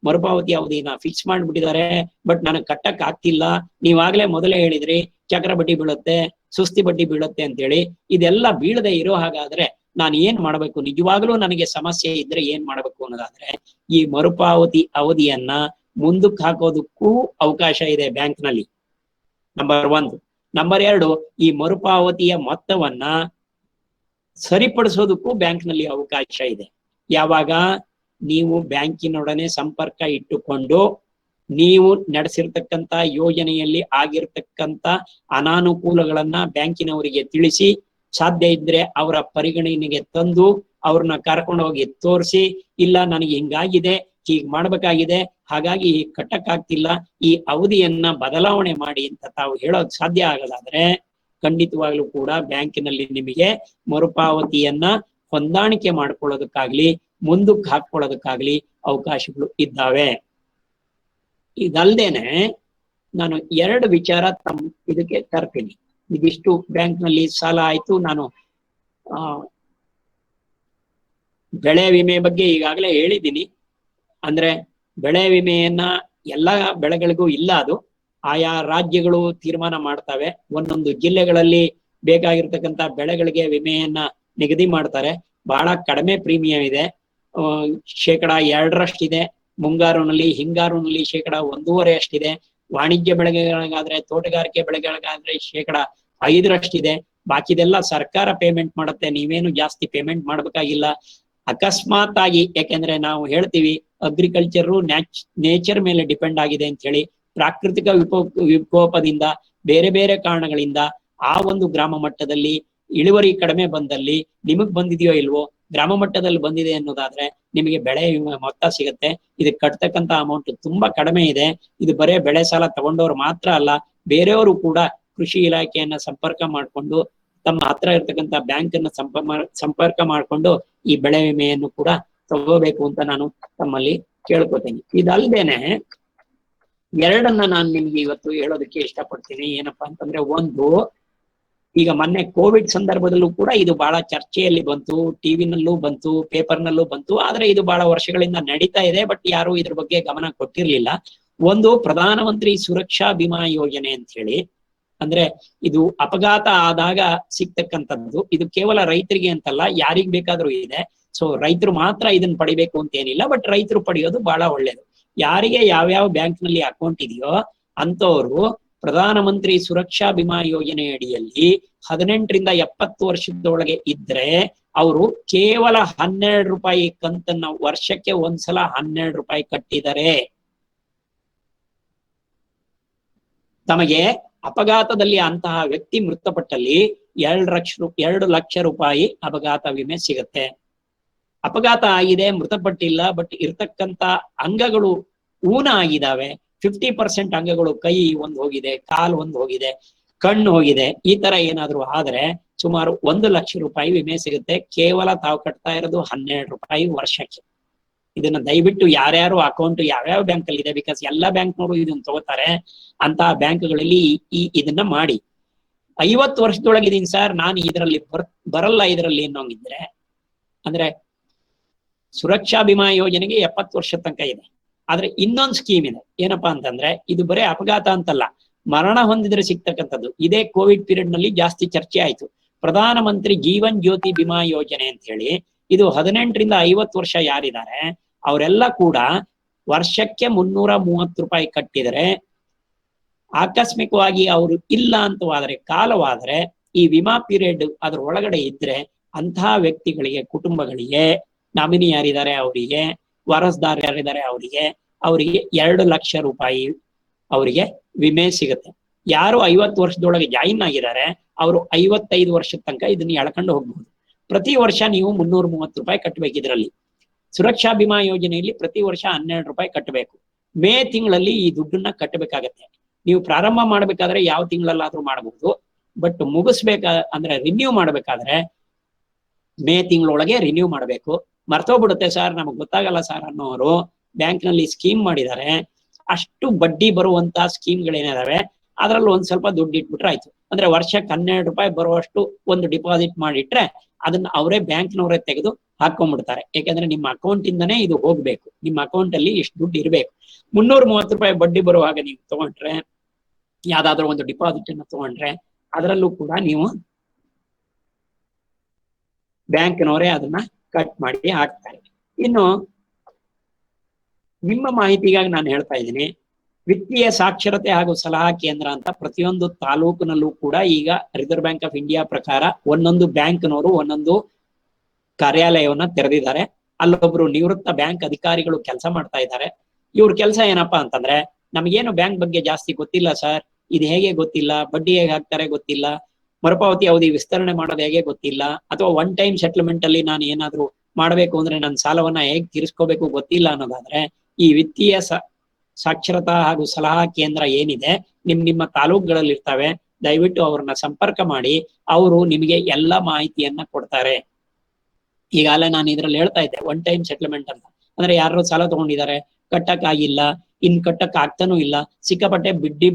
ಮರುಪಾವತಿ ಅವಧಿನ ಫಿಕ್ಸ್ ಮಾಡ್ಬಿಟ್ಟಿದ್ದಾರೆ, ಬಟ್ ನನಗೆ ಕಟ್ಟಕ್ ಆಗ್ತಿಲ್ಲ, ನೀವಾಗ್ಲೇ ಮೊದಲೇ ಹೇಳಿದ್ರಿ ಚಕ್ರ ಬಡ್ಡಿ ಬೀಳುತ್ತೆ, ಸುಸ್ತಿ ಬಡ್ಡಿ ಬೀಳುತ್ತೆ ಅಂತ ಹೇಳಿ. ಇದೆಲ್ಲ ಬೀಳದೆ ಇರೋ ಹಾಗಾದ್ರೆ ನಾನು ಏನ್ ಮಾಡ್ಬೇಕು, ನಿಜವಾಗ್ಲೂ ನನಗೆ ಸಮಸ್ಯೆ ಇದ್ರೆ ಏನ್ ಮಾಡ್ಬೇಕು ಅನ್ನೋದಾದ್ರೆ, ಈ ಮರುಪಾವತಿ ಅವಧಿಯನ್ನ ಮುಂದಕ್ಕೆ ಹಾಕೋದಕ್ಕೂ ಅವಕಾಶ ಇದೆ ಬ್ಯಾಂಕ್ ನಲ್ಲಿ, ನಂಬರ್ 1. ನಂಬರ್ 2, ಈ ಮರುಪಾವತಿಯ ಮೊತ್ತವನ್ನ ಸರಿಪಡಿಸೋದಕ್ಕೂ ಬ್ಯಾಂಕ್ ನಲ್ಲಿ ಅವಕಾಶ ಇದೆ. ಯಾವಾಗ ನೀವು ಬ್ಯಾಂಕಿನೊಡನೆ ಸಂಪರ್ಕ ಇಟ್ಟುಕೊಂಡು ನೀವು ನಡೆಸಿರ್ತಕ್ಕಂತ ಯೋಜನೆಯಲ್ಲಿ ಆಗಿರ್ತಕ್ಕಂತ ಅನಾನುಕೂಲಗಳನ್ನ ಬ್ಯಾಂಕಿನವರಿಗೆ ತಿಳಿಸಿ, ಸಾಧ್ಯ ಇದ್ರೆ ಅವರ ಪರಿಗಣನೆಗೆ ತಂದು ಅವ್ರನ್ನ ಕರ್ಕೊಂಡು ಹೋಗಿ ತೋರಿಸಿ, ಇಲ್ಲ ನನಗೆ ಹಿಂಗಾಗಿದೆ, ಹೀಗ್ ಮಾಡ್ಬೇಕಾಗಿದೆ, ಹಾಗಾಗಿ ಹೀಗ್ ಕಟ್ಟಕ್ಕಾಗ್ತಿಲ್ಲ, ಈ ಅವಧಿಯನ್ನ ಬದಲಾವಣೆ ಮಾಡಿ ಅಂತ ತಾವು ಹೇಳೋಕ್ ಸಾಧ್ಯ ಆಗದಾದ್ರೆ ಖಂಡಿತವಾಗ್ಲೂ ಕೂಡ ಬ್ಯಾಂಕಿನಲ್ಲಿ ನಿಮಗೆ ಮರುಪಾವತಿಯನ್ನ ಹೊಂದಾಣಿಕೆ ಮಾಡ್ಕೊಳ್ಳೋದಕ್ಕಾಗ್ಲಿ ಮುಂದಕ್ಕೆ ಹಾಕೊಳ್ಳೋದಕ್ಕಾಗ್ಲಿ ಅವಕಾಶಗಳು ಇದ್ದಾವೆ. ಇದಲ್ದೇನೆ ನಾನು 2 ವಿಚಾರ ತಮ್ಮ ಇದಕ್ಕೆ ತರ್ತೀನಿ. ಇದಿಷ್ಟು ಬ್ಯಾಂಕ್ ನಲ್ಲಿ ಸಾಲ ಆಯ್ತು. ನಾನು ಬೆಳೆ ವಿಮೆ ಬಗ್ಗೆ ಈಗಾಗಲೇ ಹೇಳಿದ್ದೀನಿ. ಅಂದ್ರೆ ಬೆಳೆ ವಿಮೆಯನ್ನ ಎಲ್ಲಾ ಬೆಳೆಗಳಿಗೂ ಇಲ್ಲ, ಅದು ಆಯಾ ರಾಜ್ಯಗಳು ತೀರ್ಮಾನ ಮಾಡ್ತವೆ. ಒಂದೊಂದು ಜಿಲ್ಲೆಗಳಲ್ಲಿ ಬೇಕಾಗಿರ್ತಕ್ಕಂಥ ಬೆಳೆಗಳಿಗೆ ವಿಮೆಯನ್ನ ನಿಗದಿ ಮಾಡ್ತಾರೆ. ಬಹಳ ಕಡಿಮೆ ಪ್ರೀಮಿಯಂ ಇದೆ, 2% ಮುಂಗಾರುನಲ್ಲಿ, ಹಿಂಗಾರುನಲ್ಲಿ 1.5% ವಾಣಿಜ್ಯ ಬೆಳೆಗಳಿಗಾದ್ರೆ, ತೋಟಗಾರಿಕೆ ಬೆಳೆಗಳಿಗಾದ್ರೆ 5% ಬಾಕಿದೆಲ್ಲ ಸರ್ಕಾರ ಪೇಮೆಂಟ್ ಮಾಡುತ್ತೆ. ನೀವೇನು ಜಾಸ್ತಿ ಪೇಮೆಂಟ್ ಮಾಡ್ಬೇಕಾಗಿಲ್ಲ. ಅಕಸ್ಮಾತ್ ಆಗಿ, ಯಾಕೆಂದ್ರೆ ನಾವು ಹೇಳ್ತೀವಿ ಅಗ್ರಿಕಲ್ಚರ್ ನೇಚರ್ ಮೇಲೆ ಡಿಪೆಂಡ್ ಆಗಿದೆ ಅಂತ ಹೇಳಿ, ಪ್ರಾಕೃತಿಕ ವಿಕೋಪದಿಂದ ಬೇರೆ ಬೇರೆ ಕಾರಣಗಳಿಂದ ಆ ಒಂದು ಗ್ರಾಮ ಮಟ್ಟದಲ್ಲಿ ಇಳುವರಿ ಕಡಿಮೆ ಬಂದಲ್ಲಿ ನಿಮಗ್ ಬಂದಿದೆಯೋ ಇಲ್ವೋ, ಗ್ರಾಮ ಮಟ್ಟದಲ್ಲಿ ಬಂದಿದೆ ಅನ್ನೋದಾದ್ರೆ ನಿಮಗೆ ಬೆಳೆ ವಿಮೆ ಮೊತ್ತ ಸಿಗುತ್ತೆ. ಇದಕ್ಕೆ ಕಟ್ತಕ್ಕಂತ ಅಮೌಂಟ್ ತುಂಬಾ ಕಡಿಮೆ ಇದೆ. ಇದು ಬರೇ ಬೆಳೆ ಸಾಲ ತಗೊಂಡವ್ರು ಮಾತ್ರ ಅಲ್ಲ, ಬೇರೆಯವರು ಕೂಡ ಕೃಷಿ ಇಲಾಖೆಯನ್ನ ಸಂಪರ್ಕ ಮಾಡ್ಕೊಂಡು ತಮ್ಮ ಹತ್ರ ಇರ್ತಕ್ಕಂಥ ಬ್ಯಾಂಕ್ ಅನ್ನ ಸಂಪರ್ಕ ಮಾಡ್ಕೊಂಡು ಈ ಬೆಳೆ ವಿಮೆಯನ್ನು ಕೂಡ ತಗೋಬೇಕು ಅಂತ ನಾನು ತಮ್ಮಲ್ಲಿ ಕೇಳ್ಕೊತೀನಿ. ಇದಲ್ದೇನೆ 2 ನಾನು ನಿಮ್ಗೆ ಇವತ್ತು ಹೇಳೋದಕ್ಕೆ ಇಷ್ಟಪಡ್ತೀನಿ. ಏನಪ್ಪಾ ಅಂತಂದ್ರೆ, ಒಂದು, ಈಗ ಮೊನ್ನೆ ಕೋವಿಡ್ ಸಂದರ್ಭದಲ್ಲೂ ಕೂಡ ಇದು ಬಹಳ ಚರ್ಚೆಯಲ್ಲಿ ಬಂತು, ಟಿವಿನಲ್ಲೂ ಬಂತು, ಪೇಪರ್ನಲ್ಲೂ ಬಂತು. ಆದ್ರೆ ಇದು ಬಹಳ ವರ್ಷಗಳಿಂದ ನಡೀತಾ ಇದೆ, ಬಟ್ ಯಾರು ಇದ್ರ ಬಗ್ಗೆ ಗಮನ ಕೊಟ್ಟಿರ್ಲಿಲ್ಲ. ಒಂದು ಪ್ರಧಾನಮಂತ್ರಿ ಸುರಕ್ಷಾ ಬಿಮಾ ಯೋಜನೆ ಅಂತ ಹೇಳಿ, ಅಂದ್ರೆ ಇದು ಅಪಘಾತ ಆದಾಗ ಸಿಗ್ತಕ್ಕಂಥದ್ದು. ಇದು ಕೇವಲ ರೈತರಿಗೆ ಅಂತಲ್ಲ, ಯಾರಿಗ್ ಬೇಕಾದ್ರೂ ಇದೆ. ಸೊ ರೈತರು ಮಾತ್ರ ಇದನ್ನ ಪಡಿಬೇಕು ಅಂತ ಏನಿಲ್ಲ, ಬಟ್ ರೈತರು ಪಡೆಯೋದು ಬಹಳ ಒಳ್ಳೇದು. ಯಾರಿಗೆ ಯಾವ್ಯಾವ ಬ್ಯಾಂಕ್ ನಲ್ಲಿ ಅಕೌಂಟ್ ಇದೆಯೋ ಅಂತವ್ರು ಪ್ರಧಾನಮಂತ್ರಿ ಸುರಕ್ಷಾ ಬಿಮಾ ಯೋಜನೆ ಅಡಿಯಲ್ಲಿ 18ರಿಂದ 70 ವರ್ಷದೊಳಗೆ ಇದ್ರೆ ಅವರು ಕೇವಲ 12 ರೂಪಾಯಿ ಕಂತನ್ನ ವರ್ಷಕ್ಕೆ ಒಂದ್ಸಲ 12 ರೂಪಾಯಿ ಕಟ್ಟಿದರೆ ತಮಗೆ ಅಪಘಾತದಲ್ಲಿ ಅಂತಹ ವ್ಯಕ್ತಿ ಮೃತಪಟ್ಟಲ್ಲಿ 2 ಲಕ್ಷ ರೂಪಾಯಿ ಅಪಘಾತ ವಿಮೆ ಸಿಗುತ್ತೆ. ಅಪಘಾತ ಆಗಿದೆ, ಮೃತಪಟ್ಟಿಲ್ಲ, ಬಟ್ ಇರ್ತಕ್ಕಂತ ಅಂಗಗಳು ಊನ ಆಗಿದಾವೆ. 50% ಅಂಗಗಳು, ಕೈ ಒಂದು ಹೋಗಿದೆ, ಕಾಲು ಒಂದು ಹೋಗಿದೆ, ಕಣ್ಣು ಹೋಗಿದೆ, ಈ ತರ ಏನಾದ್ರು ಆದ್ರೆ ಸುಮಾರು 1 ಲಕ್ಷ ರೂಪಾಯಿ ವಿಮೆ ಸಿಗುತ್ತೆ. ಕೇವಲ ತಾವು ಕಟ್ತಾ ಇರೋದು 12 ರೂಪಾಯಿ ವರ್ಷಕ್ಕೆ. ಇದನ್ನ ದಯವಿಟ್ಟು ಯಾರ್ಯಾರು ಅಕೌಂಟ್ ಯಾವ್ಯಾವ ಬ್ಯಾಂಕ್ ಅಲ್ಲಿ ಇದೆ, ಬಿಕಾಸ್ ಎಲ್ಲಾ ಬ್ಯಾಂಕ್ನವರು ಇದನ್ನ ತಗೋತಾರೆ, ಅಂತ ಬ್ಯಾಂಕ್ಗಳಲ್ಲಿ ಇದನ್ನ ಮಾಡಿ. 50 ವರ್ಷದೊಳಗೆ ಇದೀನಿ ಸರ್, ನಾನು ಇದರಲ್ಲಿ ಬರಲ್ಲ ಇದರಲ್ಲಿ ಅನ್ನೋಂಗಿದ್ರೆ, ಅಂದ್ರೆ ಸುರಕ್ಷಾ ಬಿಮಾ ಯೋಜನೆಗೆ 70 ವರ್ಷ ತನಕ ಇದೆ. ಆದ್ರೆ ಇನ್ನೊಂದು ಸ್ಕೀಮ್ ಇದೆ. ಏನಪ್ಪಾ ಅಂತಂದ್ರೆ, ಇದು ಬರೇ ಅಪಘಾತ ಅಂತಲ್ಲ, ಮರಣ ಹೊಂದಿದ್ರೆ ಸಿಗ್ತಕ್ಕಂಥದ್ದು. ಇದೇ ಕೋವಿಡ್ ಪೀರಿಯಡ್ ನಲ್ಲಿ ಜಾಸ್ತಿ ಚರ್ಚೆ ಆಯ್ತು. ಪ್ರಧಾನ ಮಂತ್ರಿ ಜೀವನ್ ಜ್ಯೋತಿ ಬಿಮಾ ಯೋಜನೆ ಅಂತ ಹೇಳಿ, ಇದು 18ರಿಂದ 50 ವರ್ಷ ಯಾರಿದ್ದಾರೆ ಅವರೆಲ್ಲ ಕೂಡ ವರ್ಷಕ್ಕೆ 330 ರೂಪಾಯಿ ಕಟ್ಟಿದರೆ, ಆಕಸ್ಮಿಕವಾಗಿ ಅವರು ಇಲ್ಲ ಅಂತವಾದ್ರೆ, ಕಾಲವಾದ್ರೆ, ಈ ವಿಮಾ ಪೀರಿಯಡ್ ಅದ್ರ ಒಳಗಡೆ ಇದ್ರೆ ಅಂತಹ ವ್ಯಕ್ತಿಗಳಿಗೆ, ಕುಟುಂಬಗಳಿಗೆ, ನಾಮಿನಿ ಯಾರಿದ್ದಾರೆ ಅವರಿಗೆ, ವಾರಸ್ದಾರ ಯಾರಿದ್ದಾರೆ ಅವರಿಗೆ 2 ಲಕ್ಷ ರೂಪಾಯಿ ಅವರಿಗೆ ವಿಮೆ ಸಿಗುತ್ತೆ. ಯಾರು 50 ವರ್ಷದೊಳಗೆ ಜಾಯಿನ್ ಆಗಿದ್ದಾರೆ ಅವರು 55 ವರ್ಷದ ತನಕ ಇದನ್ನ ಎಳ್ಕೊಂಡು ಹೋಗ್ಬಹುದು. ಪ್ರತಿ ವರ್ಷ ನೀವು 330 ರೂಪಾಯಿ ಕಟ್ಟಬೇಕು. ಇದರಲ್ಲಿ ಸುರಕ್ಷಾ ಬಿಮಾ ಯೋಜನೆಯಲ್ಲಿ ಪ್ರತಿ ವರ್ಷ 12 ರೂಪಾಯಿ ಕಟ್ಟಬೇಕು. ಮೇ ತಿಂಗಳಲ್ಲಿ ಈ ದುಡ್ಡನ್ನ ಕಟ್ಟಬೇಕಾಗತ್ತೆ. ನೀವು ಪ್ರಾರಂಭ ಮಾಡ್ಬೇಕಾದ್ರೆ ಯಾವ ತಿಂಗಳಲ್ಲಾದ್ರೂ ಮಾಡಬಹುದು, ಬಟ್ ಅಂದ್ರೆ ರಿನ್ಯೂ ಮಾಡ್ಬೇಕಾದ್ರೆ ಮೇ ತಿಂಗಳೊಳಗೆ ರಿನ್ಯೂ ಮಾಡ್ಬೇಕು. ಮರ್ತೋಗ್ಬಿಡುತ್ತೆ ಸರ್, ನಮಗ್ ಗೊತ್ತಾಗಲ್ಲ ಸರ್ ಅನ್ನೋರು ಬ್ಯಾಂಕ್ ನಲ್ಲಿ ಸ್ಕೀಮ್ ಮಾಡಿದ್ದಾರೆ. ಅಷ್ಟು ಬಡ್ಡಿ ಬರುವಂತ ಸ್ಕೀಮ್ಗಳೇನಿದಾವೆ ಅದ್ರಲ್ಲಿ ಒಂದ್ ಸ್ವಲ್ಪ ದುಡ್ಡು ಇಟ್ಬಿಟ್ರೆ ಆಯ್ತು. ಅಂದ್ರೆ ವರ್ಷಕ್ಕೆ 12 ರೂಪಾಯಿ ಬರುವಷ್ಟು ಒಂದು ಡಿಪಾಸಿಟ್ ಮಾಡಿಟ್ರೆ ಅದನ್ನ ಅವರೇ ಬ್ಯಾಂಕ್ನವರೇ ತೆಗೆದು ಹಾಕೊಂಡ್ಬಿಡ್ತಾರೆ. ಯಾಕಂದ್ರೆ ನಿಮ್ಮ ಅಕೌಂಟ್ ಇಂದನೇ ಇದು ಹೋಗ್ಬೇಕು, ನಿಮ್ಮ ಅಕೌಂಟ್ ಅಲ್ಲಿ ಇಷ್ಟು ದುಡ್ಡು ಇರ್ಬೇಕು. 330 ರೂಪಾಯಿ ಬಡ್ಡಿ ಬರುವಾಗ ನೀವು ತಗೊಂಡ್ರೆ, ಯಾವ್ದಾದ್ರು ಒಂದು ಡಿಪಾಸಿಟ್ ಅನ್ನು ತಗೊಂಡ್ರೆ, ಅದರಲ್ಲೂ ಕೂಡ ನೀವು ಬ್ಯಾಂಕ್ನವರೇ ಅದನ್ನ ಕಟ್ ಮಾಡಿ ಹಾಕ್ತಾರೆ. ಇನ್ನು ನಿಮ್ಮ ಮಾಹಿತಿಗಾಗಿ ನಾನು ಹೇಳ್ತಾ ಇದ್ದೀನಿ, ವಿತ್ತೀಯ ಸಾಕ್ಷರತೆ ಹಾಗೂ ಸಲಹಾ ಕೇಂದ್ರ ಅಂತ ಪ್ರತಿಯೊಂದು ತಾಲೂಕಿನಲ್ಲೂ ಕೂಡ ಈಗ ರಿಸರ್ವ್ ಬ್ಯಾಂಕ್ ಆಫ್ ಇಂಡಿಯಾ ಪ್ರಕಾರ ಒಂದೊಂದು ಬ್ಯಾಂಕ್ನವರು ಒಂದೊಂದು ಕಾರ್ಯಾಲಯವನ್ನ ತೆರೆದಿದ್ದಾರೆ. ಅಲ್ಲೊಬ್ರು ನಿವೃತ್ತ ಬ್ಯಾಂಕ್ ಅಧಿಕಾರಿಗಳು ಕೆಲಸ ಮಾಡ್ತಾ ಇದ್ದಾರೆ. ಇವ್ರ ಕೆಲಸ ಏನಪ್ಪಾ ಅಂತಂದ್ರೆ, ನಮಗೇನು ಬ್ಯಾಂಕ್ ಬಗ್ಗೆ ಜಾಸ್ತಿ ಗೊತ್ತಿಲ್ಲ ಸರ್, ಇದು ಹೇಗೆ ಗೊತ್ತಿಲ್ಲ, ಬಡ್ಡಿ ಹೇಗೆ ಹಾಕ್ತಾರೆ ಗೊತ್ತಿಲ್ಲ, ಮರುಪಾವತಿ ಅವಧಿ ವಿಸ್ತರಣೆ ಮಾಡೋದು ಹೇಗೆ ಗೊತ್ತಿಲ್ಲ, ಅಥವಾ ಒನ್ ಟೈಮ್ ಸೆಟ್ಲ್ಮೆಂಟ್ ಅಲ್ಲಿ ನಾನು ಏನಾದ್ರು ಮಾಡ್ಬೇಕು ಅಂದ್ರೆ ನನ್ನ ಸಾಲವನ್ನ ಹೇಗೆ ತೀರಿಸ್ಕೋಬೇಕು ಗೊತ್ತಿಲ್ಲ ಅನ್ನೋದಾದ್ರೆ, ಈ ವಿತ್ತೀಯ ಸಾಕ್ಷರತಾ ಹಾಗೂ ಸಲಹಾ ಕೇಂದ್ರ ಏನಿದೆ ನಿಮ್ಮ ತಾಲೂಕುಗಳಲ್ಲಿ ಇರ್ತವೆ, ದಯವಿಟ್ಟು ಅವ್ರನ್ನ ಸಂಪರ್ಕ ಮಾಡಿ. ಅವರು ನಿಮಗೆ ಎಲ್ಲ ಮಾಹಿತಿಯನ್ನ ಕೊಡ್ತಾರೆ. ಈಗಾಗಲೇ ನಾನು ಇದ್ರಲ್ಲಿ ಹೇಳ್ತಾ ಇದ್ದೆ ಒನ್ ಟೈಮ್ ಸೆಟ್ಲ್ಮೆಂಟ್ ಅಂತ. ಅಂದ್ರೆ ಯಾರು ಸಾಲ ತಗೊಂಡಿದ್ದಾರೆ, ಕಟ್ಟಕ್ ಆಗಿಲ್ಲ, ಇನ್ ಕಟ್ಟಕ್ ಆಗ್ತಾನೂ ಇಲ್ಲ, ಸಿಕ್ಕಾಪಟ್ಟೆ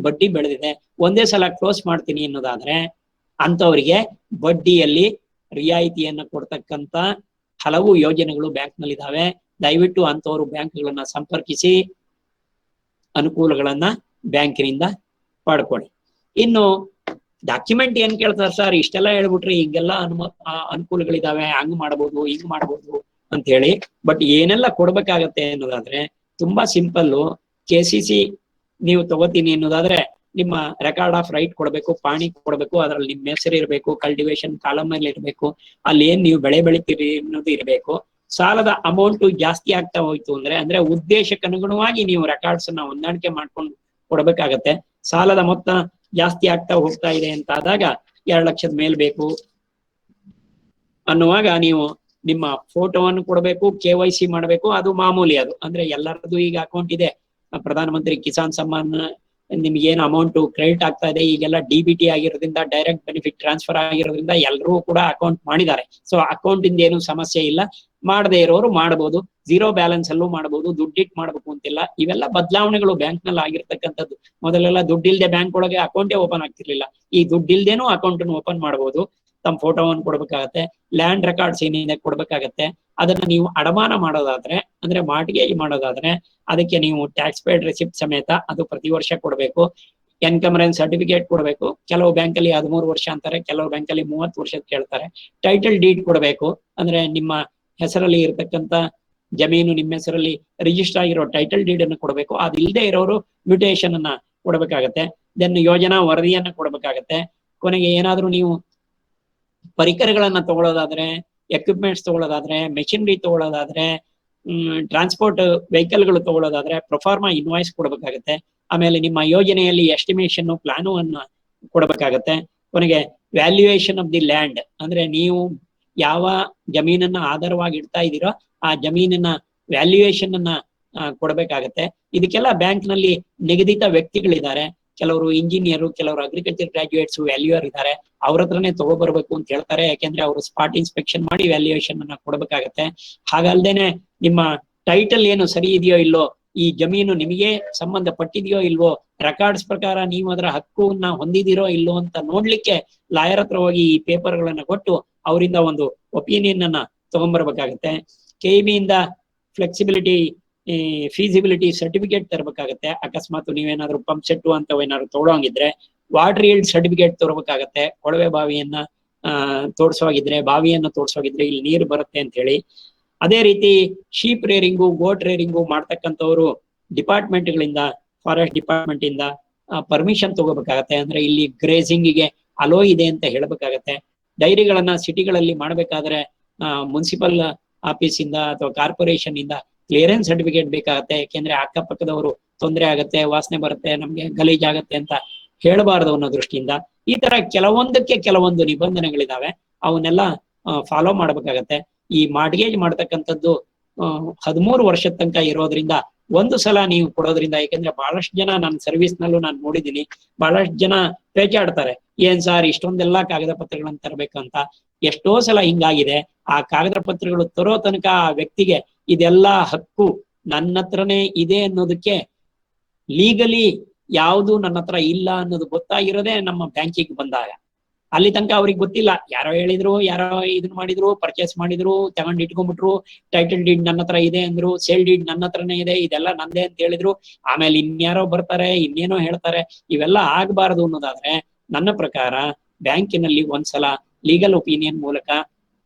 ಬಡ್ಡಿ ಬೆಳೆದಿದೆ, ಒಂದೇ ಸಲ ಕ್ಲೋಸ್ ಮಾಡ್ತೀನಿ ಅನ್ನೋದಾದ್ರೆ ಅಂತವರಿಗೆ ಬಡ್ಡಿಯಲ್ಲಿ ರಿಯಾಯಿತಿಯನ್ನ ಕೊಡ್ತಕ್ಕಂತ ಹಲವು ಯೋಜನೆಗಳು ಬ್ಯಾಂಕ್ ನಲ್ಲಿ ಇದಾವೆ. ದಯವಿಟ್ಟು ಅಂತವರು ಬ್ಯಾಂಕ್ಗಳನ್ನ ಸಂಪರ್ಕಿಸಿ ಅನುಕೂಲಗಳನ್ನ ಬ್ಯಾಂಕಿನಿಂದ ಪಡ್ಕೊಳ್ಳಿ. ಇನ್ನು ಡಾಕ್ಯುಮೆಂಟ್ ಏನ್ ಕೇಳ್ತಾರೆ ಸರ್, ಇಷ್ಟೆಲ್ಲ ಹೇಳ್ಬಿಟ್ರಿ, ಹಿಂಗೆಲ್ಲ ಅನುಕೂಲಗಳಿದಾವೆ, ಹಂಗ್ ಮಾಡ್ಬೋದು ಹಿಂಗ್ ಮಾಡ್ಬೋದು ಅಂತ ಹೇಳಿ, ಬಟ್ ಏನೆಲ್ಲ ಕೊಡ್ಬೇಕಾಗತ್ತೆ ಅನ್ನೋದಾದ್ರೆ ತುಂಬಾ ಸಿಂಪಲ್. KCC ನೀವು ತಗೋತೀನಿ ಅನ್ನೋದಾದ್ರೆ ನಿಮ್ಮ ರೆಕಾರ್ಡ್ ಆಫ್ ರೈಟ್ ಕೊಡ್ಬೇಕು, ಪಾಣಿ ಕೊಡ್ಬೇಕು, ಅದ್ರಲ್ಲಿ ನಿಮ್ಮ ಹೆಸರು ಇರಬೇಕು, ಕಲ್ಟಿವೇಶನ್ ಕಾಲಮ್ ಅಲ್ಲಿ ಇರಬೇಕು, ಅಲ್ಲಿ ಏನ್ ನೀವು ಬೆಳೆ ಬೆಳಿತೀರಿ ಅನ್ನೋದು ಇರಬೇಕು. ಸಾಲದ ಅಮೌಂಟ್ ಜಾಸ್ತಿ ಆಗ್ತಾ ಹೋಯ್ತು ಅಂದ್ರೆ ಉದ್ದೇಶಕ್ಕೆ ಅನುಗುಣವಾಗಿ ನೀವು ರೆಕಾರ್ಡ್ಸ್ ಅನ್ನ ಹೊಂದಾಣಿಕೆ ಮಾಡ್ಕೊಂಡು ಕೊಡ್ಬೇಕಾಗತ್ತೆ. ಸಾಲದ ಮೊತ್ತ ಜಾಸ್ತಿ ಆಗ್ತಾ ಹೋಗ್ತಾ ಇದೆ ಅಂತ ಆದಾಗ 2 ಲಕ್ಷದ ಮೇಲ್ ಬೇಕು ಅನ್ನುವಾಗ ನೀವು ನಿಮ್ಮ ಫೋಟೋವನ್ನು ಕೊಡಬೇಕು, KYC ಮಾಡಬೇಕು. ಅದು ಮಾಮೂಲಿ, ಅದು ಅಂದ್ರೆ ಎಲ್ಲರದ್ದು ಈಗ ಅಕೌಂಟ್ ಇದೆ. ಪ್ರಧಾನ ಮಂತ್ರಿ ಕಿಸಾನ್ ಸಮ್ಮಾನ್ ನಿಮ್ಗೆ ಏನು ಅಮೌಂಟ್ ಕ್ರೆಡಿಟ್ ಆಗ್ತಾ ಇದೆ, ಈಗೆಲ್ಲ DBT ಆಗಿರೋದ್ರಿಂದ, ಡೈರೆಕ್ಟ್ ಬೆನಿಫಿಟ್ ಟ್ರಾನ್ಸ್ಫರ್ ಆಗಿರೋದ್ರಿಂದ ಎಲ್ಲರೂ ಕೂಡ ಅಕೌಂಟ್ ಮಾಡಿದ್ದಾರೆ. ಸೊ ಅಕೌಂಟ್ ಇಂದ ಏನು ಸಮಸ್ಯೆ ಇಲ್ಲ. ಮಾಡದೇ ಇರೋರು ಮಾಡಬಹುದು, ಝೀರೋ ಬ್ಯಾಲೆನ್ಸ್ ಅಲ್ಲೂ ಮಾಡಬಹುದು, ದುಡ್ಡಿಟ್ ಮಾಡ್ಬೇಕು ಅಂತಿಲ್ಲ. ಇವೆಲ್ಲ ಬದಲಾವಣೆಗಳು ಬ್ಯಾಂಕ್ ನಲ್ಲಿ ಆಗಿರ್ತಕ್ಕಂಥದ್ದು. ಮೊದಲೆಲ್ಲ ದುಡ್ಡಿಲ್ದೆ ಬ್ಯಾಂಕ್ ಒಳಗೆ ಅಕೌಂಟೇ ಓಪನ್ ಆಗ್ತಿರ್ಲಿಲ್ಲ. ಈ ದುಡ್ಡಿಲ್ದೇನೂ ಅಕೌಂಟ್ ಓಪನ್ ಮಾಡಬಹುದು. ತಮ್ಮ ಫೋಟೋವನ್ನು ಕೊಡ್ಬೇಕಾಗತ್ತೆ, ಲ್ಯಾಂಡ್ ರೆಕಾರ್ಡ್ಸ್ ಏನಿದೆ ಕೊಡ್ಬೇಕಾಗತ್ತೆ. ಅದನ್ನ ನೀವು ಅಡಮಾನ ಮಾಡೋದಾದ್ರೆ ಅಂದ್ರೆ ಮಾರ್ಟ್ಗೇಜ್ ಮಾಡೋದಾದ್ರೆ ಅದಕ್ಕೆ ನೀವು ಟ್ಯಾಕ್ಸ್ ಪೇಡ್ ರೆಸಿಪ್ಟ್ ಸಮೇತ ಅದು ಪ್ರತಿ ವರ್ಷ ಕೊಡಬೇಕು. ಎನ್ಕಮರೆನ್ಸ್ ಸರ್ಟಿಫಿಕೇಟ್ ಕೊಡಬೇಕು. ಕೆಲವು ಬ್ಯಾಂಕಲ್ಲಿ 13 ವರ್ಷ ಅಂತಾರೆ, ಕೆಲವು ಬ್ಯಾಂಕಲ್ಲಿ 30 ವರ್ಷದ ಕೇಳ್ತಾರೆ. ಟೈಟಲ್ ಡೀಡ್ ಕೊಡಬೇಕು, ಅಂದ್ರೆ ನಿಮ್ಮ ಹೆಸರಲ್ಲಿ ಇರತಕ್ಕಂತ ಜಮೀನು ನಿಮ್ಮ ಹೆಸರಲ್ಲಿ ರಿಜಿಸ್ಟರ್ ಆಗಿರೋ ಟೈಟಲ್ ಡೀಡ್ ಅನ್ನು ಕೊಡಬೇಕು. ಅದಿಲ್ಲದೆ ಇರೋರು ಮ್ಯೂಟೇಷನ್ ಅನ್ನ ಕೊಡಬೇಕಾಗತ್ತೆ. ದೆನ್ ಯೋಜನಾ ವರದಿಯನ್ನ ಕೊಡಬೇಕಾಗತ್ತೆ. ಕೊನೆಗೆ ಏನಾದ್ರೂ ನೀವು ಪರಿಕರಗಳನ್ನ ತಗೊಳ್ಳೋದಾದ್ರೆ, ಎಕ್ವಿಪ್ಮೆಂಟ್ಸ್ ತಗೊಳ್ಳೋದಾದ್ರೆ, ಮೆಷಿನರಿ ತಗೊಳ್ಳೋದಾದ್ರೆ, ಟ್ರಾನ್ಸ್ಪೋರ್ಟ್ ವೆಹಿಕಲ್ಗಳು ತಗೊಳ್ಳೋದಾದ್ರೆ ಪ್ರೊಫಾರ್ಮಾ ಇನ್ವಾಯ್ಸ್ ಕೊಡಬೇಕಾಗತ್ತೆ. ಆಮೇಲೆ ನಿಮ್ಮ ಯೋಜನೆಯಲ್ಲಿ ಎಸ್ಟಿಮೇಷನ್ ಪ್ಲಾನು ಅನ್ನ ಕೊಡಬೇಕಾಗತ್ತೆ. ಕೊನೆಗೆ ವ್ಯಾಲ್ಯೂಯೇಷನ್ ಆಫ್ ದಿ ಲ್ಯಾಂಡ್, ಅಂದ್ರೆ ನೀವು ಯಾವ ಜಮೀನನ್ನ ಆಧಾರವಾಗಿ ಇಡ್ತಾ ಇದ್ದೀರೋ ಆ ಜಮೀನಿನ ವ್ಯಾಲ್ಯೂಯೇಷನ್ ಅನ್ನ ಕೊಡಬೇಕಾಗತ್ತೆ. ಇದಕ್ಕೆಲ್ಲ ಬ್ಯಾಂಕ್ ನಲ್ಲಿ ನಿಗದಿತ ವ್ಯಕ್ತಿಗಳಿದ್ದಾರೆ. ಕೆಲವರು ಇಂಜಿನಿಯರು, ಕೆಲವರು ಅಗ್ರಿಕಲ್ಚರ್ ಗ್ರಾಜುಯೇಟ್ಸ್, ವ್ಯಾಲ್ಯೂಯರ್ ಇದ್ದಾರೆ. ಅವ್ರ ಹತ್ರನೇ ತಗೋಬರ್ಬೇಕು ಅಂತ ಹೇಳ್ತಾರೆ. ಯಾಕೆಂದ್ರೆ ಅವರು ಸ್ಪಾಟ್ ಇನ್ಸ್ಪೆಕ್ಷನ್ ಮಾಡಿ ವ್ಯಾಲ್ಯೂಯೇಷನ್ ಅನ್ನ ಕೊಡ್ಬೇಕಾಗತ್ತೆ. ಹಾಗಲ್ದೇನೆ ನಿಮ್ಮ ಟೈಟಲ್ ಏನು ಸರಿ ಇದೆಯೋ ಇಲ್ಲೋ, ಈ ಜಮೀನು ನಿಮಗೆ ಸಂಬಂಧಪಟ್ಟಿದೆಯೋ ಇಲ್ವೋ, ರೆಕಾರ್ಡ್ಸ್ ಪ್ರಕಾರ ನೀವು ಅದರ ಹಕ್ಕುವನ್ನ ಹೊಂದಿದಿರೋ ಇಲ್ಲೋ ಅಂತ ನೋಡ್ಲಿಕ್ಕೆ ಲಾಯರ್ ಹತ್ರ ಹೋಗಿ ಈ ಪೇಪರ್ ಗಳನ್ನ ಕೊಟ್ಟು ಅವರಿಂದ ಒಂದು ಒಪಿನಿಯನ್ ಅನ್ನ ತಗೊಂಡ್ಬರ್ಬೇಕಾಗತ್ತೆ. KEB ಇಂದ ಫ್ಲೆಕ್ಸಿಬಿಲಿಟಿ ಫೀಸಿಬಿಲಿಟಿ ಸರ್ಟಿಫಿಕೇಟ್ ತರಬೇಕಾಗತ್ತೆ. ಅಕಸ್ಮಾತ್ ನೀವೇನಾದ್ರೂ ಪಂಪ್ ಸೆಟ್ ಅಂತವೇನಾದ್ರು ತಗೊಳಂಗಿದ್ರೆ ವಾಟರ್ ಈಲ್ಡ್ ಸರ್ಟಿಫಿಕೇಟ್ ತರಬೇಕಾಗತ್ತೆ. ಕೊಳವೆ ಬಾವಿಯನ್ನ ತೋಡ್ಸೋಗಿದ್ರೆ, ಬಾವಿಯನ್ನ ತೋಡ್ಸೋಗಿದ್ರೆ ಇಲ್ಲಿ ನೀರು ಬರುತ್ತೆ ಅಂತ ಹೇಳಿ. ಅದೇ ರೀತಿ ಶೀಪ್ ರೇರಿಂಗು, ಗೋಟ್ ರೇರಿಂಗು ಮಾಡ್ತಕ್ಕಂಥವ್ರು ಡಿಪಾರ್ಟ್ಮೆಂಟ್ ಗಳಿಂದ, ಫಾರೆಸ್ಟ್ ಡಿಪಾರ್ಟ್ಮೆಂಟ್ ಇಂದ ಪರ್ಮಿಷನ್ ತಗೋಬೇಕಾಗತ್ತೆ. ಅಂದ್ರೆ ಇಲ್ಲಿ ಗ್ರೇಸಿಂಗಿಗೆ ಅಲೋ ಇದೆ ಅಂತ ಹೇಳ್ಬೇಕಾಗತ್ತೆ. ಡೈರಿಗಳನ್ನ ಸಿಟಿಗಳಲ್ಲಿ ಮಾಡ್ಬೇಕಾದ್ರೆ ಮುನ್ಸಿಪಲ್ ಆಫೀಸ್ ಇಂದ ಅಥವಾ ಕಾರ್ಪೊರೇಷನ್ ಇಂದ ಕ್ಲಿಯರೆನ್ಸ್ ಸರ್ಟಿಫಿಕೇಟ್ ಬೇಕಾಗತ್ತೆ. ಯಾಕೆಂದ್ರೆ ಅಕ್ಕಪಕ್ಕದವರು ತೊಂದರೆ ಆಗತ್ತೆ, ವಾಸನೆ ಬರುತ್ತೆ, ನಮ್ಗೆ ಗಲೀಜಾಗತ್ತೆ ಅಂತ ಹೇಳಬಾರದು ಅನ್ನೋ ದೃಷ್ಟಿಯಿಂದ ಈ ತರ ಕೆಲವೊಂದಕ್ಕೆ ಕೆಲವೊಂದು ನಿಬಂಧನೆಗಳಿದಾವೆ. ಅವನ್ನೆಲ್ಲ ಫಾಲೋ ಮಾಡ್ಬೇಕಾಗತ್ತೆ. ಈ ಮಾರ್ಟ್ಗೇಜ್ ಮಾಡ್ತಕ್ಕಂಥದ್ದು 13 ವರ್ಷದ ತನಕ ಇರೋದ್ರಿಂದ ಒಂದು ಸಲ ನೀವು ಕೊಡೋದ್ರಿಂದ, ಯಾಕೆಂದ್ರೆ ಬಹಳಷ್ಟು ಜನ ನನ್ನ ಸರ್ವಿಸ್ ನಲ್ಲೂ ನಾನು ನೋಡಿದೀನಿ, ಬಹಳಷ್ಟು ಜನ ಪೇಚಾಡ್ತಾರೆ, ಏನ್ ಸಾರ್ ಇಷ್ಟೊಂದೆಲ್ಲಾ ಕಾಗದ ಪತ್ರಗಳನ್ನ ತರಬೇಕಂತ. ಎಷ್ಟೋ ಸಲ ಹಿಂಗಾಗಿದೆ. ಆ ಕಾಗದ ಪತ್ರಗಳು ತರೋ ತನಕ ಆ ವ್ಯಕ್ತಿಗೆ ಇದೆಲ್ಲಾ ಹಕ್ಕು ನನ್ನ ಹತ್ರನೇ ಇದೆ ಅನ್ನೋದಕ್ಕೆ ಲೀಗಲಿ ಯಾವುದು ನನ್ನ ಹತ್ರ ಇಲ್ಲ ಅನ್ನೋದು ಗೊತ್ತಾಗಿರೋದೇ ನಮ್ಮ ಬ್ಯಾಂಕಿಗೆ ಬಂದಾಗ. ಅಲ್ಲಿ ತನಕ ಅವ್ರಿಗೆ ಗೊತ್ತಿಲ್ಲ, ಯಾರೋ ಹೇಳಿದ್ರು, ಯಾರೋ ಇದನ್ನ ಮಾಡಿದ್ರು, ಪರ್ಚೇಸ್ ಮಾಡಿದ್ರು, ತಗೊಂಡ್ ಇಟ್ಕೊಂಡ್ಬಿಟ್ರು, ಟೈಟಲ್ ಡೀಡ್ ನನ್ನ ಹತ್ರ ಇದೆ ಅಂದ್ರು, ಸೇಲ್ ಡೀಡ್ ನನ್ನ ಹತ್ರನೇ ಇದೆ, ಇದೆಲ್ಲ ನಂದೇ ಅಂತ ಹೇಳಿದ್ರು. ಆಮೇಲೆ ಇನ್ಯಾರೋ ಬರ್ತಾರೆ, ಇನ್ನೇನೋ ಹೇಳ್ತಾರೆ. ಇವೆಲ್ಲ ಆಗ್ಬಾರ್ದು ಅನ್ನೋದಾದ್ರೆ ನನ್ನ ಪ್ರಕಾರ ಬ್ಯಾಂಕಿನಲ್ಲಿ ಒಂದ್ಸಲ ಲೀಗಲ್ ಒಪಿನಿಯನ್ ಮೂಲಕ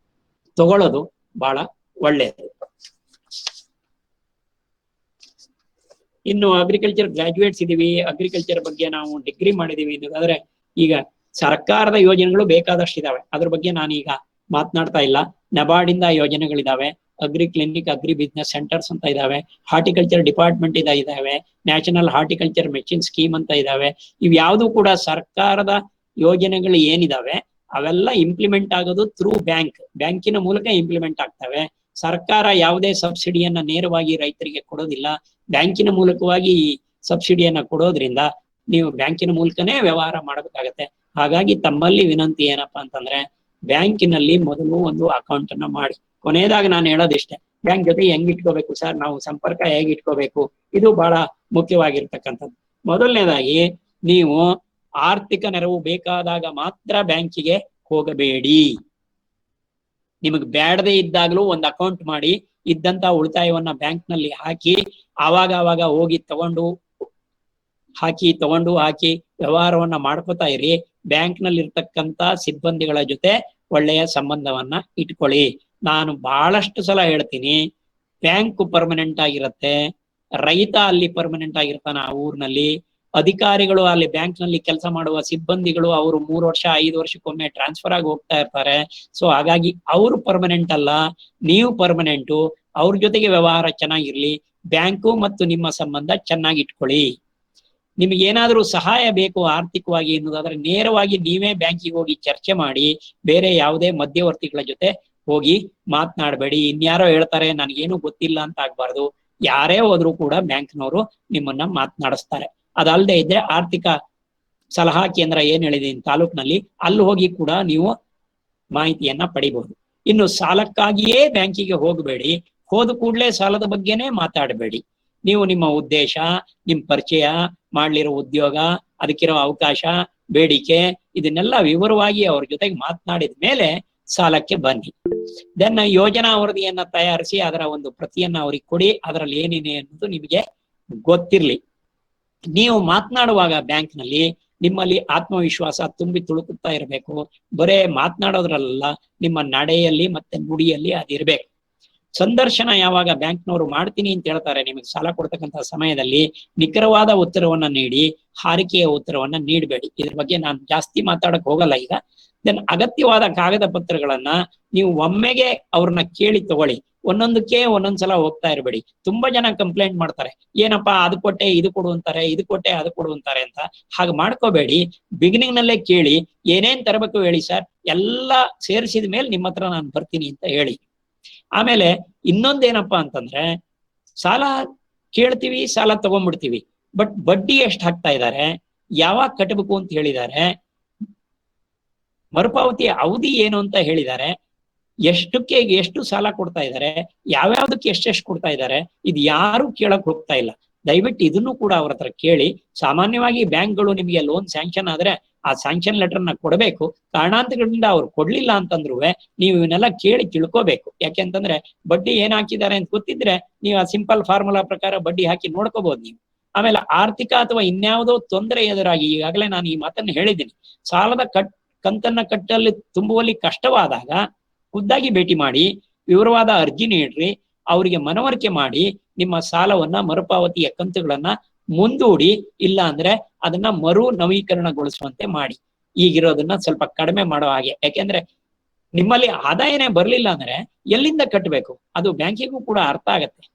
ತಗೊಳ್ಳೋದು ಬಹಳ ಒಳ್ಳೆಯದು. ಇನ್ನು ಅಗ್ರಿಕಲ್ಚರ್ ಗ್ರಾಜುಯೇಟ್ಸ್ ಇದೀವಿ, ಅಗ್ರಿಕಲ್ಚರ್ ಬಗ್ಗೆ ನಾವು ಡಿಗ್ರಿ ಮಾಡಿದೀವಿ ಅನ್ನೋದಾದ್ರೆ ಈಗ ಸರ್ಕಾರದ ಯೋಜನೆಗಳು ಬೇಕಾದಷ್ಟು ಇದಾವೆ. ಅದ್ರ ಬಗ್ಗೆ ನಾನೀಗ ಮಾತನಾಡ್ತಾ ಇಲ್ಲ. ನಬಾರ್ಡ್ ಇಂದ ಯೋಜನೆಗಳಿದಾವೆ, agri clinic, agri business centres ಅಂತ ಇದಾವೆ, ಹಾರ್ಟಿಕಲ್ಚರ್ ಡಿಪಾರ್ಟ್ಮೆಂಟ್ ಇದಾವೆ, ನ್ಯಾಷನಲ್ ಹಾರ್ಟಿಕಲ್ಚರ್ ಮೆಷಿನ್ ಸ್ಕೀಮ್ ಅಂತ ಇದಾವೆ. ಇವ್ ಯಾವುದು ಕೂಡ ಸರ್ಕಾರದ ಯೋಜನೆಗಳು ಏನಿದಾವೆ ಅವೆಲ್ಲ ಇಂಪ್ಲಿಮೆಂಟ್ ಆಗೋದು ಥ್ರೂ ಬ್ಯಾಂಕಿನ ಮೂಲಕ ಇಂಪ್ಲಿಮೆಂಟ್ ಆಗ್ತವೆ. ಸರ್ಕಾರ ಯಾವುದೇ ಸಬ್ಸಿಡಿಯನ್ನ ನೇರವಾಗಿ ರೈತರಿಗೆ ಕೊಡೋದಿಲ್ಲ, ಬ್ಯಾಂಕಿನ ಮೂಲಕವಾಗಿ ಈ ಸಬ್ಸಿಡಿಯನ್ನ ಕೊಡೋದ್ರಿಂದ ನೀವು ಬ್ಯಾಂಕಿನ ಮೂಲಕನೇ ವ್ಯವಹಾರ ಮಾಡಬೇಕಾಗತ್ತೆ. ಹಾಗಾಗಿ ತಮ್ಮಲ್ಲಿ ವಿನಂತಿ ಏನಪ್ಪಾ ಅಂತಂದ್ರೆ, ಬ್ಯಾಂಕಿನಲ್ಲಿ ಮೊದಲು ಒಂದು ಅಕೌಂಟ್ ಅನ್ನ ಮಾಡಿ. ಕೊನೆಯದಾಗಿ ನಾನು ಹೇಳೋದಿಷ್ಟೇ, ಬ್ಯಾಂಕ್ ಜೊತೆ ಹೆಂಗ್ ಇಟ್ಕೋಬೇಕು ಸರ್, ನಾವು ಸಂಪರ್ಕ ಹೇಗೆ ಇಟ್ಕೋಬೇಕು, ಇದು ಬಹಳ ಮುಖ್ಯವಾಗಿರ್ತಕ್ಕಂಥದ್ದು. ಮೊದಲನೇದಾಗಿ ನೀವು ಆರ್ಥಿಕ ನೆರವು ಬೇಕಾದಾಗ ಮಾತ್ರ ಬ್ಯಾಂಕಿಗೆ ಹೋಗಬೇಡಿ. ನಿಮಗೆ ಬೇಡದೇ ಇದ್ದಾಗಲೂ ಒಂದು ಅಕೌಂಟ್ ಮಾಡಿ, ಇದ್ದಂತ ಉಳಿತಾಯವನ್ನ ಬ್ಯಾಂಕ್ ನಲ್ಲಿ ಹಾಕಿ, ಆವಾಗ ಹೋಗಿ ತಗೊಂಡು ಹಾಕಿ ವ್ಯವಹಾರವನ್ನ ಮಾಡ್ಕೋತಾ ಇರಿ. ಬ್ಯಾಂಕ್ ನಲ್ಲಿ ಇರ್ತಕ್ಕಂತ ಸಿಬ್ಬಂದಿಗಳ ಜೊತೆ ಒಳ್ಳೆಯ ಸಂಬಂಧವನ್ನ ಇಟ್ಕೊಳ್ಳಿ. ನಾನು ಬಹಳಷ್ಟು ಸಲ ಹೇಳ್ತೀನಿ, ಬ್ಯಾಂಕ್ ಪರ್ಮನೆಂಟ್ ಆಗಿರತ್ತೆ, ರೈತ ಅಲ್ಲಿ ಪರ್ಮನೆಂಟ್ ಆಗಿರ್ತಾನ ಆ ಊರಿನಲ್ಲಿ. ಅಧಿಕಾರಿಗಳು ಅಲ್ಲಿ ಬ್ಯಾಂಕ್ ನಲ್ಲಿ ಕೆಲಸ ಮಾಡುವ ಸಿಬ್ಬಂದಿಗಳು ಅವರು 3 ವರ್ಷ 5 ವರ್ಷಕ್ಕೊಮ್ಮೆ ಟ್ರಾನ್ಸ್ಫರ್ ಆಗಿ ಹೋಗ್ತಾ ಇರ್ತಾರೆ. ಸೊ ಹಾಗಾಗಿ ಅವರು ಪರ್ಮನೆಂಟ್ ಅಲ್ಲ, ನೀವು ಪರ್ಮನೆಂಟು. ಅವ್ರ ಜೊತೆಗೆ ವ್ಯವಹಾರ ಚೆನ್ನಾಗಿರ್ಲಿ, ಬ್ಯಾಂಕು ಮತ್ತು ನಿಮ್ಮ ಸಂಬಂಧ ಚೆನ್ನಾಗಿ ಇಟ್ಕೊಳ್ಳಿ. ನಿಮ್ಗೆ ಏನಾದ್ರೂ ಸಹಾಯ ಬೇಕು ಆರ್ಥಿಕವಾಗಿ ಎನ್ನುವುದಾದ್ರೆ ನೇರವಾಗಿ ನೀವೇ ಬ್ಯಾಂಕಿಗೆ ಹೋಗಿ ಚರ್ಚೆ ಮಾಡಿ, ಬೇರೆ ಯಾವುದೇ ಮಧ್ಯವರ್ತಿಗಳ ಜೊತೆ ಹೋಗಿ ಮಾತನಾಡಬೇಡಿ. ಇನ್ಯಾರೋ ಹೇಳ್ತಾರೆ ನನಗೇನು ಗೊತ್ತಿಲ್ಲ ಅಂತ ಆಗ್ಬಾರ್ದು. ಯಾರೇ ಹೋದ್ರು ಕೂಡ ಬ್ಯಾಂಕ್ನವರು ನಿಮ್ಮನ್ನ ಮಾತನಾಡಿಸ್ತಾರೆ. ಅದಲ್ಲದೆ ಇದ್ರೆ ಆರ್ಥಿಕ ಸಲಹಾ ಕೇಂದ್ರ ಏನ್ ಹೇಳಿದೀನಿ ತಾಲೂಕ್ನಲ್ಲಿ, ಅಲ್ಲಿ ಹೋಗಿ ಕೂಡ ನೀವು ಮಾಹಿತಿಯನ್ನ ಪಡಿಬಹುದು. ಇನ್ನು ಸಾಲಕ್ಕಾಗಿಯೇ ಬ್ಯಾಂಕಿಗೆ ಹೋಗಬೇಡಿ, ಹೋದ ಕೂಡಲೇ ಸಾಲದ ಬಗ್ಗೆನೇ ಮಾತಾಡಬೇಡಿ. ನೀವು ನಿಮ್ಮ ಉದ್ದೇಶ, ನಿಮ್ ಪರಿಚಯ, ಮಾಡ್ಲಿರೋ ಉದ್ಯೋಗ, ಅದಕ್ಕಿರೋ ಅವಕಾಶ, ಬೇಡಿಕೆ, ಇದನ್ನೆಲ್ಲ ವಿವರವಾಗಿ ಅವ್ರ ಜೊತೆಗೆ ಮಾತನಾಡಿದ ಮೇಲೆ ಸಾಲಕ್ಕೆ ಬನ್ನಿ. ದೆನ್ ಯೋಜನಾ ವರದಿಯನ್ನ ತಯಾರಿಸಿ ಅದರ ಒಂದು ಪ್ರತಿಯನ್ನ ಅವ್ರಿಗೆ ಕೊಡಿ. ಅದರಲ್ಲಿ ಏನೇನೆ ಅನ್ನೋದು ನಿಮಗೆ ಗೊತ್ತಿರ್ಲಿ. ನೀವು ಮಾತನಾಡುವಾಗ ಬ್ಯಾಂಕ್ ನಲ್ಲಿ ನಿಮ್ಮಲ್ಲಿ ಆತ್ಮವಿಶ್ವಾಸ ತುಂಬಿ ತುಳುಕುತ್ತಾ ಇರಬೇಕು. ಬರೇ ಮಾತನಾಡೋದ್ರಲ್ಲ, ನಿಮ್ಮ ನಡೆಯಲ್ಲಿ ಮತ್ತೆ ನುಡಿಯಲ್ಲಿ ಅದಿರ್ಬೇಕು. ಸಂದರ್ಶನ ಯಾವಾಗ ಬ್ಯಾಂಕ್ನವರು ಮಾಡ್ತೀನಿ ಅಂತ ಹೇಳ್ತಾರೆ, ನಿಮಗೆ ಸಾಲ ಕೊಡ್ತಕ್ಕಂಥ ಸಮಯದಲ್ಲಿ ನಿಖರವಾದ ಉತ್ತರವನ್ನ ನೀಡಿ, ಹಾರಿಕೆಯ ಉತ್ತರವನ್ನ ನೀಡಬೇಡಿ. ಇದ್ರ ಬಗ್ಗೆ ನಾನು ಜಾಸ್ತಿ ಮಾತಾಡಕ್ ಹೋಗಲ್ಲ ಈಗ. ದೆನ್ ಅಗತ್ಯವಾದ ಕಾಗದ ಪತ್ರಗಳನ್ನ ನೀವು ಒಮ್ಮೆಗೆ ಅವ್ರನ್ನ ಕೇಳಿ ತಗೊಳ್ಳಿ. ಒಂದೊಂದಕ್ಕೆ ಒಂದೊಂದ್ಸಲ ಹೋಗ್ತಾ ಇರಬೇಡಿ. ತುಂಬಾ ಜನ ಕಂಪ್ಲೇಂಟ್ ಮಾಡ್ತಾರೆ, ಏನಪ್ಪಾ ಅದು ಕೊಟ್ಟೆ ಇದು ಕೊಡು ಅಂತಾರೆ, ಇದು ಕೊಟ್ಟೆ ಅದು ಕೊಡು ಅಂತಾರೆ ಅಂತ. ಹಾಗೆ ಮಾಡ್ಕೋಬೇಡಿ. ಬಿಗಿನಿಂಗ್ ನಲ್ಲೇ ಕೇಳಿ, ಏನೇನ್ ತರಬೇಕು ಹೇಳಿ ಸರ್, ಎಲ್ಲಾ ಸೇರಿಸಿದ ಮೇಲೆ ನಿಮ್ಮ ಹತ್ರ ನಾನು ಬರ್ತೀನಿ ಅಂತ ಹೇಳಿ. ಆಮೇಲೆ ಇನ್ನೊಂದೇನಪ್ಪಾ ಅಂತಂದ್ರೆ, ಸಾಲ ಕೇಳ್ತೀವಿ, ಸಾಲ ತಗೊಂಡ್ಬಿಡ್ತೀವಿ, ಬಟ್ ಬಡ್ಡಿ ಎಷ್ಟು ಹಾಕ್ತಾ ಇದ್ದಾರೆ, ಯಾವಾಗ ಕಟ್ಟಬೇಕು ಅಂತ ಹೇಳಿದ್ದಾರೆ, ಮರುಪಾವತಿ ಅವಧಿ ಏನು ಅಂತ ಹೇಳಿದ್ದಾರೆ, ಎಷ್ಟಕ್ಕೆ ಎಷ್ಟು ಸಾಲ ಕೊಡ್ತಾ ಇದ್ದಾರೆ, ಯಾವ್ಯಾವ್ದಕ್ಕೆ ಎಷ್ಟೆಷ್ಟು ಕೊಡ್ತಾ ಇದ್ದಾರೆ, ಇದು ಯಾರು ಕೇಳಕ್ ಹೋಗ್ತಾ ಇಲ್ಲ. ದಯವಿಟ್ಟು ಇದನ್ನು ಕೂಡ ಅವ್ರ ಹತ್ರ ಕೇಳಿ. ಸಾಮಾನ್ಯವಾಗಿ ಬ್ಯಾಂಕ್ಗಳು ನಿಮಗೆ ಲೋನ್ ಸ್ಯಾಂಕ್ಷನ್ ಆದ್ರೆ ಆ ಸ್ಯಾಂಕ್ಷನ್ ಲೆಟರ್ನ ಕೊಡಬೇಕು. ಕಾರಣಾಂತರಗಳಿಂದ ಅವ್ರು ಕೊಡ್ಲಿಲ್ಲ ಅಂತಂದ್ರು ನೀವು ಇವನ್ನೆಲ್ಲ ಕೇಳಿ ತಿಳ್ಕೋಬೇಕು. ಯಾಕೆಂತಂದ್ರೆ ಬಡ್ಡಿ ಏನ್ ಹಾಕಿದ್ದಾರೆ ಅಂತ ಗೊತ್ತಿದ್ರೆ ನೀವು ಆ ಸಿಂಪಲ್ ಫಾರ್ಮುಲಾ ಪ್ರಕಾರ ಬಡ್ಡಿ ಹಾಕಿ ನೋಡ್ಕೋಬಹುದು ನೀವು. ಆಮೇಲೆ ಆರ್ಥಿಕ ಅಥವಾ ಇನ್ಯಾವುದೋ ತೊಂದರೆ ಎದುರಾಗಿ, ಈಗಾಗಲೇ ನಾನು ಈ ಮಾತನ್ನು ಹೇಳಿದ್ದೀನಿ, ಸಾಲದ ಕಂತನ್ನ ಕಟ್ಟಲ್ಲಿ ತುಂಬುವಲ್ಲಿ ಕಷ್ಟವಾದಾಗ ಖುದ್ದಾಗಿ ಭೇಟಿ ಮಾಡಿ, ವಿವರವಾದ ಅರ್ಜಿ ನೀಡ್ರಿ, ಅವರಿಗೆ ಮನವರಿಕೆ ಮಾಡಿ ನಿಮ್ಮ ಸಾಲವನ್ನ ಮರುಪಾವತಿಯ ಕಂತುಗಳನ್ನ ಮುಂದೂಡಿ, ಇಲ್ಲ ಅಂದ್ರೆ ಅದನ್ನ ಮರು ನವೀಕರಣಗೊಳಿಸುವಂತೆ ಮಾಡಿ. ಈಗಿರೋದನ್ನ ಸ್ವಲ್ಪ ಕಡಿಮೆ ಮಾಡೋ ಹಾಗೆ. ಯಾಕೆಂದ್ರೆ ನಿಮ್ಮಲ್ಲಿ ಆದಾಯನೇ ಬರ್ಲಿಲ್ಲ ಅಂದ್ರೆ ಎಲ್ಲಿಂದ ಕಟ್ಟಬೇಕು, ಅದು ಬ್ಯಾಂಕಿಗೂ ಕೂಡ ಅರ್ಥ ಆಗತ್ತೆ.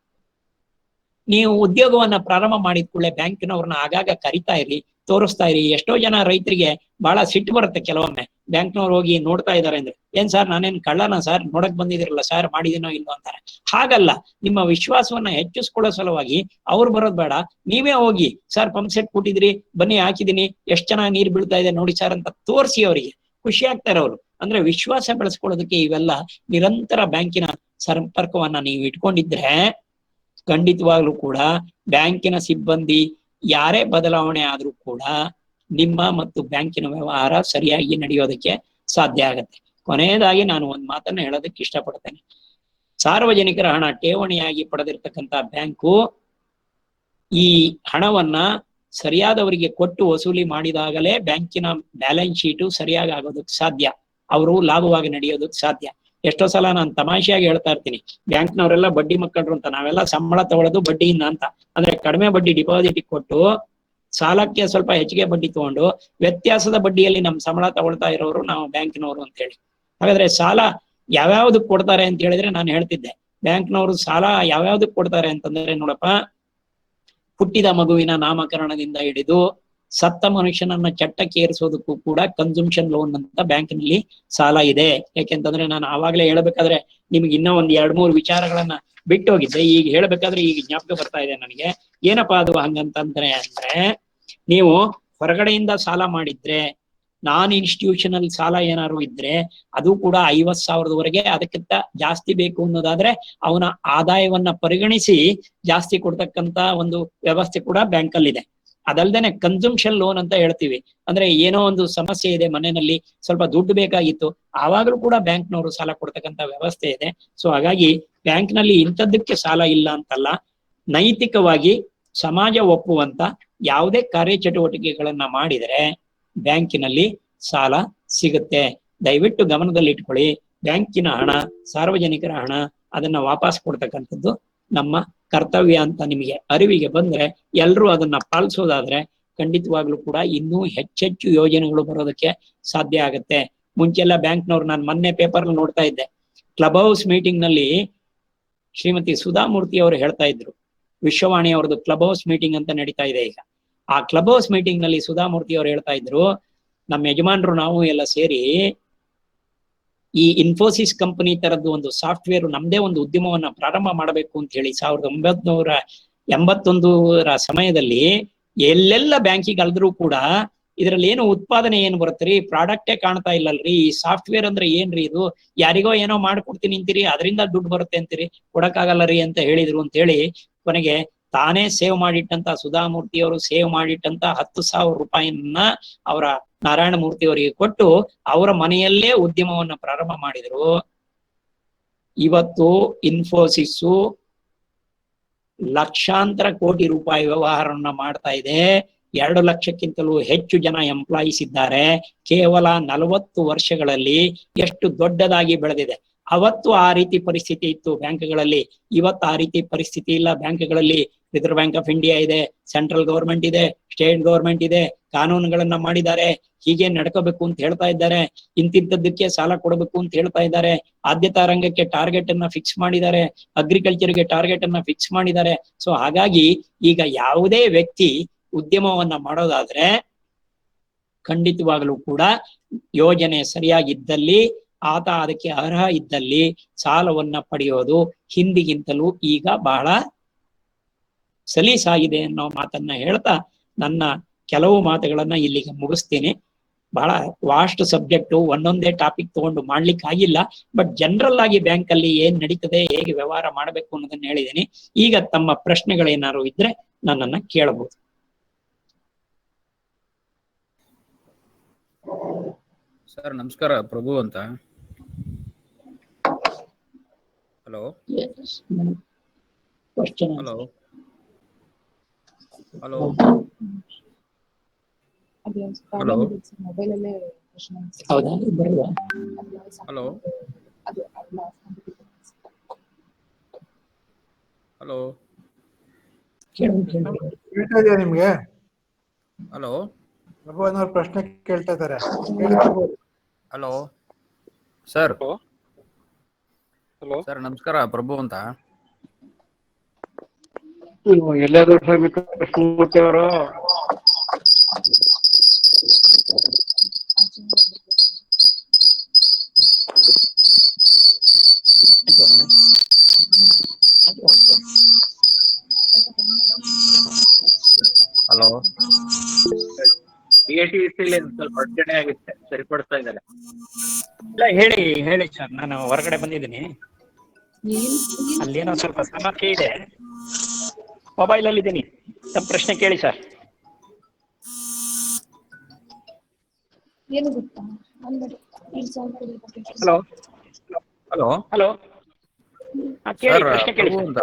ನೀವು ಉದ್ಯೋಗವನ್ನ ಪ್ರಾರಂಭ ಮಾಡಿದ ಕೂಡಲೇ ಬ್ಯಾಂಕಿನವ್ರನ್ನ ಆಗಾಗ ಕರಿತಾ ಇರಿ, ತೋರಿಸ್ತಾ ಇರಿ. ಎಷ್ಟೋ ಜನ ರೈತರಿಗೆ ಬಹಳ ಸಿಟ್ಟು ಬರುತ್ತೆ ಕೆಲವೊಮ್ಮೆ, ಬ್ಯಾಂಕ್ನವ್ರು ಹೋಗಿ ನೋಡ್ತಾ ಇದಾರೆ ಅಂದ್ರೆ, ಏನ್ ಸರ್ ನಾನೇನ್ ಕಳ್ಳನ ಸರ್, ನೋಡಕ್ ಬಂದಿದಿರಲ್ಲ ಸರ್, ಮಾಡಿದಿನೋ ಇಲ್ಲೋ ಅಂತಾರೆ. ಹಾಗಲ್ಲ, ನಿಮ್ಮ ವಿಶ್ವಾಸವನ್ನ ಹೆಚ್ಚಿಸ್ಕೊಳ್ಳೋ ಸಲುವಾಗಿ ಅವ್ರು ಬರೋದ್ ಬೇಡ, ನೀವೇ ಹೋಗಿ ಸರ್ ಪಂಪ್ ಸೆಟ್ ಕೊಟ್ಟಿದ್ರಿ, ಬನ್ನಿ ಹಾಕಿದೀನಿ, ಎಷ್ಟ್ ಚೆನ್ನಾಗಿ ನೀರ್ ಬೀಳ್ತಾ ಇದೆ ನೋಡಿ ಸರ್ ಅಂತ ತೋರಿಸಿ ಅವರಿಗೆ ಖುಷಿ ಆಗ್ತಾರೆ ಅವರು. ಅಂದ್ರೆ ವಿಶ್ವಾಸ ಬೆಳೆಸ್ಕೊಳ್ಳೋದಕ್ಕೆ ಇವೆಲ್ಲ ನಿರಂತರ ಬ್ಯಾಂಕಿನ ಸಂಪರ್ಕವನ್ನ ನೀವು ಇಟ್ಕೊಂಡಿದ್ರೆ ಖಂಡಿತವಾಗ್ಲೂ ಕೂಡ ಬ್ಯಾಂಕಿನ ಸಿಬ್ಬಂದಿ ಯಾರೇ ಬದಲಾವಣೆ ಆದ್ರೂ ಕೂಡ ನಿಮ್ಮ ಮತ್ತು ಬ್ಯಾಂಕಿನ ವ್ಯವಹಾರ ಸರಿಯಾಗಿ ನಡೆಯೋದಕ್ಕೆ ಸಾಧ್ಯ ಆಗತ್ತೆ. ಕೊನೆಯದಾಗಿ ನಾನು ಒಂದು ಮಾತನ್ನ ಹೇಳೋದಕ್ಕೆ ಇಷ್ಟಪಡ್ತೇನೆ. ಸಾರ್ವಜನಿಕರ ಹಣ ಠೇವಣಿಯಾಗಿ ಪಡೆದಿರ್ತಕ್ಕಂಥ ಬ್ಯಾಂಕು ಈ ಹಣವನ್ನ ಸರಿಯಾದವರಿಗೆ ಕೊಟ್ಟು ವಸೂಲಿ ಮಾಡಿದಾಗಲೇ ಬ್ಯಾಂಕಿನ ಬ್ಯಾಲೆನ್ಸ್ ಶೀಟು ಸರಿಯಾಗಿ ಆಗೋದಕ್ಕೆ ಸಾಧ್ಯ, ಅವರು ಲಾಭವಾಗಿ ನಡೆಯೋದಕ್ಕೆ ಸಾಧ್ಯ. ಎಷ್ಟೋ ಸಲ ನಾನು ತಮಾಷೆಯಾಗಿ ಹೇಳ್ತಾ ಇರ್ತೀನಿ, ಬ್ಯಾಂಕ್ನವರೆಲ್ಲ ಬಡ್ಡಿ ಮಕ್ಕಳು ಅಂತ, ನಾವೆಲ್ಲ ಸಂಬಳ ತಗೊಳ್ಳೋದು ಬಡ್ಡಿಯಿಂದ ಅಂತ. ಅಂದ್ರೆ ಕಡಿಮೆ ಬಡ್ಡಿ ಡಿಪಾಸಿಟ್ ಕೊಟ್ಟು ಸಾಲಕ್ಕೆ ಸ್ವಲ್ಪ ಹೆಚ್ಚಿಗೆ ಬಡ್ಡಿ ತಗೊಂಡು ವ್ಯತ್ಯಾಸದ ಬಡ್ಡಿಯಲ್ಲಿ ನಮ್ ಸಂಬಳ ತಗೊಳ್ತಾ ಇರೋರು ನಾವು ಬ್ಯಾಂಕಿನವರು ಅಂತ ಹೇಳಿ. ಹಾಗಾದ್ರೆ ಸಾಲ ಯಾವ್ಯಾವ್ದು ಕೊಡ್ತಾರೆ ಅಂತ ಹೇಳಿದ್ರೆ ನಾನು ಹೇಳ್ತಿದ್ದೆ, ಬ್ಯಾಂಕ್ನವರು ಸಾಲ ಯಾವ್ಯಾವ್ದಕ್ ಕೊಡ್ತಾರೆ ಅಂತಂದ್ರೆ ನೋಡಪ್ಪ, ಹುಟ್ಟಿದ ಮಗುವಿನ ನಾಮಕರಣದಿಂದ ಹಿಡಿದು ಸತ್ತ ಮನುಷ್ಯನನ್ನ ಚಟ್ಟಕ್ಕೇರಿಸೋದಕ್ಕೂ ಕೂಡ ಕನ್ಸಂಪ್ಷನ್ ಲೋನ್ ಅಂತ ಬ್ಯಾಂಕ್ನಲ್ಲಿ ಸಾಲ ಇದೆ. ಯಾಕೆಂತಂದ್ರೆ ನಾನು ಆವಾಗಲೇ ಹೇಳ್ಬೇಕಾದ್ರೆ ನಿಮ್ಗೆ ಇನ್ನೂ ಒಂದ್ 2-3 ವಿಚಾರಗಳನ್ನ ಬಿಟ್ಟು ಹೋಗಿದ್ದೆ. ಈಗ ಹೇಳ್ಬೇಕಾದ್ರೆ ಈಗ ಜ್ಞಾಪಕ ಬರ್ತಾ ಇದೆ ನನಗೆ. ಏನಪ್ಪಾ ಅದು ಹಂಗಂತಂದ್ರೆ ನೀವು ಹೊರಗಡೆಯಿಂದ ಸಾಲ ಮಾಡಿದ್ರೆ, ನಾನ್ ಇನ್ಸ್ಟಿಟ್ಯೂಷನಲ್ ಸಾಲ ಏನಾದ್ರು ಇದ್ರೆ ಅದು ಕೂಡ 50,000ದವರೆಗೆ, ಅದಕ್ಕಿಂತ ಜಾಸ್ತಿ ಬೇಕು ಅನ್ನೋದಾದ್ರೆ ಅವನ ಆದಾಯವನ್ನ ಪರಿಗಣಿಸಿ ಜಾಸ್ತಿ ಕೊಡ್ತಕ್ಕಂತ ಒಂದು ವ್ಯವಸ್ಥೆ ಕೂಡ ಬ್ಯಾಂಕಲ್ಲಿ ಇದೆ. ಅದಲ್ದೇನೆ ಕನ್ಸಂಪ್ಷನ್ ಲೋನ್ ಅಂತ ಹೇಳ್ತೀವಿ. ಅಂದ್ರೆ ಏನೋ ಒಂದು ಸಮಸ್ಯೆ ಇದೆ ಮನೆಯಲ್ಲಿ, ಸ್ವಲ್ಪ ದುಡ್ಡು ಬೇಕಾಗಿತ್ತು, ಆವಾಗಲೂ ಕೂಡ ಬ್ಯಾಂಕ್ನವರು ಸಾಲ ಕೊಡ್ತಕ್ಕಂತ ವ್ಯವಸ್ಥೆ ಇದೆ. ಸೊ ಹಾಗಾಗಿ ಬ್ಯಾಂಕ್ನಲ್ಲಿ ಇಂಥದ್ದಕ್ಕೆ ಸಾಲ ಇಲ್ಲ ಅಂತಲ್ಲ, ನೈತಿಕವಾಗಿ ಸಮಾಜ ಒಪ್ಪುವಂತ ಯಾವುದೇ ಕಾರ್ಯಚಟುವಟಿಕೆಗಳನ್ನ ಮಾಡಿದರೆ ಬ್ಯಾಂಕಿನಲ್ಲಿ ಸಾಲ ಸಿಗುತ್ತೆ. ದಯವಿಟ್ಟು ಗಮನದಲ್ಲಿ ಇಟ್ಕೊಳ್ಳಿ. ಬ್ಯಾಂಕಿನ ಹಣ ಸಾರ್ವಜನಿಕರ ಹಣ, ಅದನ್ನ ವಾಪಸ್ ಕೊಡ್ತಕ್ಕಂಥದ್ದು ನಮ್ಮ ಕರ್ತವ್ಯ ಅಂತ ನಿಮಗೆ ಅರಿವಿಗೆ ಬಂದ್ರೆ, ಎಲ್ರೂ ಅದನ್ನ ಪಾಲಿಸೋದಾದ್ರೆ ಖಂಡಿತವಾಗ್ಲೂ ಕೂಡ ಇನ್ನೂ ಹೆಚ್ಚೆಚ್ಚು ಯೋಜನೆಗಳು ಬರೋದಕ್ಕೆ ಸಾಧ್ಯ ಆಗುತ್ತೆ. ಮುಂಚೆಲ್ಲ ಬ್ಯಾಂಕ್ನವ್ರು, ನಾನು ಮೊನ್ನೆ ಪೇಪರ್ ನೋಡ್ತಾ ಇದ್ದೆ, ಕ್ಲಬ್ ಹೌಸ್ ಮೀಟಿಂಗ್ ನಲ್ಲಿ ಶ್ರೀಮತಿ ಸುಧಾಮೂರ್ತಿ ಅವರು ಹೇಳ್ತಾ ಇದ್ರು, ವಿಶ್ವವಾಣಿ ಅವ್ರದ್ದು ಕ್ಲಬ್ ಹೌಸ್ ಮೀಟಿಂಗ್ ಅಂತ ನಡೀತಾ ಇದೆ ಈಗ. ಆ ಕ್ಲಬ್ ಹೌಸ್ ಮೀಟಿಂಗ್ ನಲ್ಲಿ ಸುಧಾಮೂರ್ತಿ ಅವರು ಹೇಳ್ತಾ ಇದ್ರು, ನಮ್ಮ ಯಜಮಾನರು ನಾವು ಎಲ್ಲ ಸೇರಿ ಈ ಇನ್ಫೋಸಿಸ್ ಕಂಪನಿ ತರದ್ದು ಒಂದು ಸಾಫ್ಟ್ವೇರ್ ನಮ್ದೇ ಒಂದು ಉದ್ಯಮವನ್ನ ಪ್ರಾರಂಭ ಮಾಡಬೇಕು ಅಂತ ಹೇಳಿ 1981 ಸಮಯದಲ್ಲಿ ಎಲ್ಲೆಲ್ಲ ಬ್ಯಾಂಕಿಗೆ ಅಲ್ದ್ರೂ ಕೂಡ ಇದ್ರಲ್ಲಿ ಏನು ಉತ್ಪಾದನೆ ಏನು ಬರುತ್ತೆ ರೀ, ಪ್ರಾಡಕ್ಟೇ ಕಾಣ್ತಾ ಇಲ್ಲಲ್ರಿ, ಈ ಸಾಫ್ಟ್ವೇರ್ ಅಂದ್ರೆ ಏನ್ರಿ ಇದು, ಯಾರಿಗೋ ಏನೋ ಮಾಡ್ಕೊಡ್ತೀನಿ ಅಂತೀರಿ, ಅದರಿಂದ ದುಡ್ಡು ಬರುತ್ತೆ ಅಂತೀರಿ, ಕೊಡಕ್ಕಾಗಲ್ಲ ರೀ ಅಂತ ಹೇಳಿದ್ರು ಅಂತ ಹೇಳಿ ಕೊನೆಗೆ ತಾನೇ ಸೇವ್ ಮಾಡಿಟ್ಟಂತ ಸುಧಾಮೂರ್ತಿ ಅವರು ಸೇವ್ ಮಾಡಿಟ್ಟಂತ 10,000 ರೂಪಾಯಿಯನ್ನ ಅವರ ನಾರಾಯಣ ಮೂರ್ತಿ ಅವರಿಗೆ ಕೊಟ್ಟು ಅವರ ಮನೆಯಲ್ಲೇ ಉದ್ಯಮವನ್ನ ಪ್ರಾರಂಭ ಮಾಡಿದ್ರು. ಇವತ್ತು ಇನ್ಫೋಸಿಸ್ ಲಕ್ಷಾಂತರ ಕೋಟಿ ರೂಪಾಯಿ ವ್ಯವಹಾರವನ್ನ ಮಾಡ್ತಾ ಇದೆ. 2 ಲಕ್ಷಕ್ಕಿಂತಲೂ ಹೆಚ್ಚು ಜನ ಎಂಪ್ಲಾಯೀಸ್ ಇದ್ದಾರೆ. ಕೇವಲ 40 ವರ್ಷಗಳಲ್ಲಿ ಎಷ್ಟು ದೊಡ್ಡದಾಗಿ ಬೆಳೆದಿದೆ. ಅವತ್ತು ಆ ರೀತಿ ಪರಿಸ್ಥಿತಿ ಇತ್ತು ಬ್ಯಾಂಕ್ಗಳಲ್ಲಿ, ಇವತ್ತು ಆ ರೀತಿ ಪರಿಸ್ಥಿತಿ ಇಲ್ಲ ಬ್ಯಾಂಕ್ಗಳಲ್ಲಿ. ರಿಸರ್ವ್ ಬ್ಯಾಂಕ್ ಆಫ್ ಇಂಡಿಯಾ ಇದೆ, ಸೆಂಟ್ರಲ್ ಗವರ್ಮೆಂಟ್ ಇದೆ, ಸ್ಟೇಟ್ ಗವರ್ಮೆಂಟ್ ಇದೆ, ಕಾನೂನುಗಳನ್ನ ಮಾಡಿದ್ದಾರೆ, ಹೀಗೆ ನಡ್ಕೋಬೇಕು ಅಂತ ಹೇಳ್ತಾ ಇದ್ದಾರೆ, ಇಂತಿಂತದ್ದಕ್ಕೆ ಸಾಲ ಕೊಡಬೇಕು ಅಂತ ಹೇಳ್ತಾ ಇದ್ದಾರೆ, ಆದ್ಯತಾ ರಂಗಕ್ಕೆ ಟಾರ್ಗೆಟ್ ಅನ್ನ ಫಿಕ್ಸ್ ಮಾಡಿದ್ದಾರೆ, ಅಗ್ರಿಕಲ್ಚರ್ಗೆ ಟಾರ್ಗೆಟ್ ಅನ್ನ ಫಿಕ್ಸ್ ಮಾಡಿದ್ದಾರೆ. ಸೊ ಹಾಗಾಗಿ ಈಗ ಯಾವುದೇ ವ್ಯಕ್ತಿ ಉದ್ಯಮವನ್ನ ಮಾಡೋದಾದ್ರೆ ಖಂಡಿತವಾಗಲೂ ಕೂಡ ಯೋಜನೆ ಸರಿಯಾಗಿದ್ದಲ್ಲಿ, ಆತ ಅದಕ್ಕೆ ಅರ್ಹ ಇದ್ದಲ್ಲಿ ಸಾಲವನ್ನ ಪಡೆಯೋದು ಹಿಂದಿಗಿಂತಲೂ ಈಗ ಬಹಳ ಸಲೀಸಾಗಿದೆ ಅನ್ನೋ ಮಾತನ್ನ ಹೇಳ್ತಾ ನನ್ನ ಕೆಲವು ಮಾತುಗಳನ್ನ ಇಲ್ಲಿಗೆ ಮುಗಿಸ್ತೇನೆ. ಬಹಳ ವಾಸ್ಟ್ ಸಬ್ಜೆಕ್ಟು, ಒಂದೊಂದೇ ಟಾಪಿಕ್ ತಗೊಂಡು ಮಾಡ್ಲಿಕ್ಕೆ ಆಗಿಲ್ಲ. ಬಟ್ ಜನರಲ್ ಆಗಿ ಬ್ಯಾಂಕ್ ಅಲ್ಲಿ ಏನ್ ನಡೀತದೆ, ಹೇಗೆ ವ್ಯವಹಾರ ಮಾಡಬೇಕು ಅನ್ನೋದನ್ನ ಹೇಳಿದ್ದೀನಿ. ಈಗ ತಮ್ಮ ಪ್ರಶ್ನೆಗಳೇನಾದ್ರು ಇದ್ರೆ ನನ್ನನ್ನ ಕೇಳಬಹುದು. ಸರ್ ನಮಸ್ಕಾರ, ಪ್ರಭು ಅಂತ. ಹಲೋ ಹಲೋ ಹಲೋ ಹಲೋ ಹೌದಾ, ಹಲೋ ಹಲೋ ಕೇಳ್ತಾ ಇದೆಯಾ ನಿಮ್ಗೆ? ಹಲೋ ಪ್ರಭು ಅನ್ನೋರು ಪ್ರಶ್ನೆ ಕೇಳ್ತಾ ಇದ್ದಾರೆ. Hello sir. ಹಲೋ ಸರ್ ನಮಸ್ಕಾರ, ಪ್ರಭು ಅಂತ. ಎಲ್ಲಾದ್ರೂ ಕೃಷ್ಣಮೂರ್ತಿ ಅವರು ಹಲೋ ಸ್ವಲ್ಪ ಅಡಚಣೆ ಆಗುತ್ತೆ, ಸರಿಪಡಿಸ್ತಾ ಇದ್ದಾರೆ. ಇಲ್ಲ ಹೇಳಿ ಹೇಳಿ ಸರ್, ನಾನು ಹೊರಗಡೆ ಬಂದಿದ್ದೀನಿ, ಅಲ್ಲೇನೋ ಸ್ವಲ್ಪ ಸಮಸ್ಯೆ ಇದೆ, ಮೊಬೈಲ್ ಅಲ್ಲಿ ಇದ್ದೀನಿ. ತಮ್ಮ ಪ್ರಶ್ನೆ ಕೇಳಿ ಸರ್. ಹಲೋ ಹಲೋ ಹಲೋ, ಕೇಳಿ, ಪ್ರಶ್ನೆ ಕೇಳಿ ಪ್ರಭು ಅಂತ.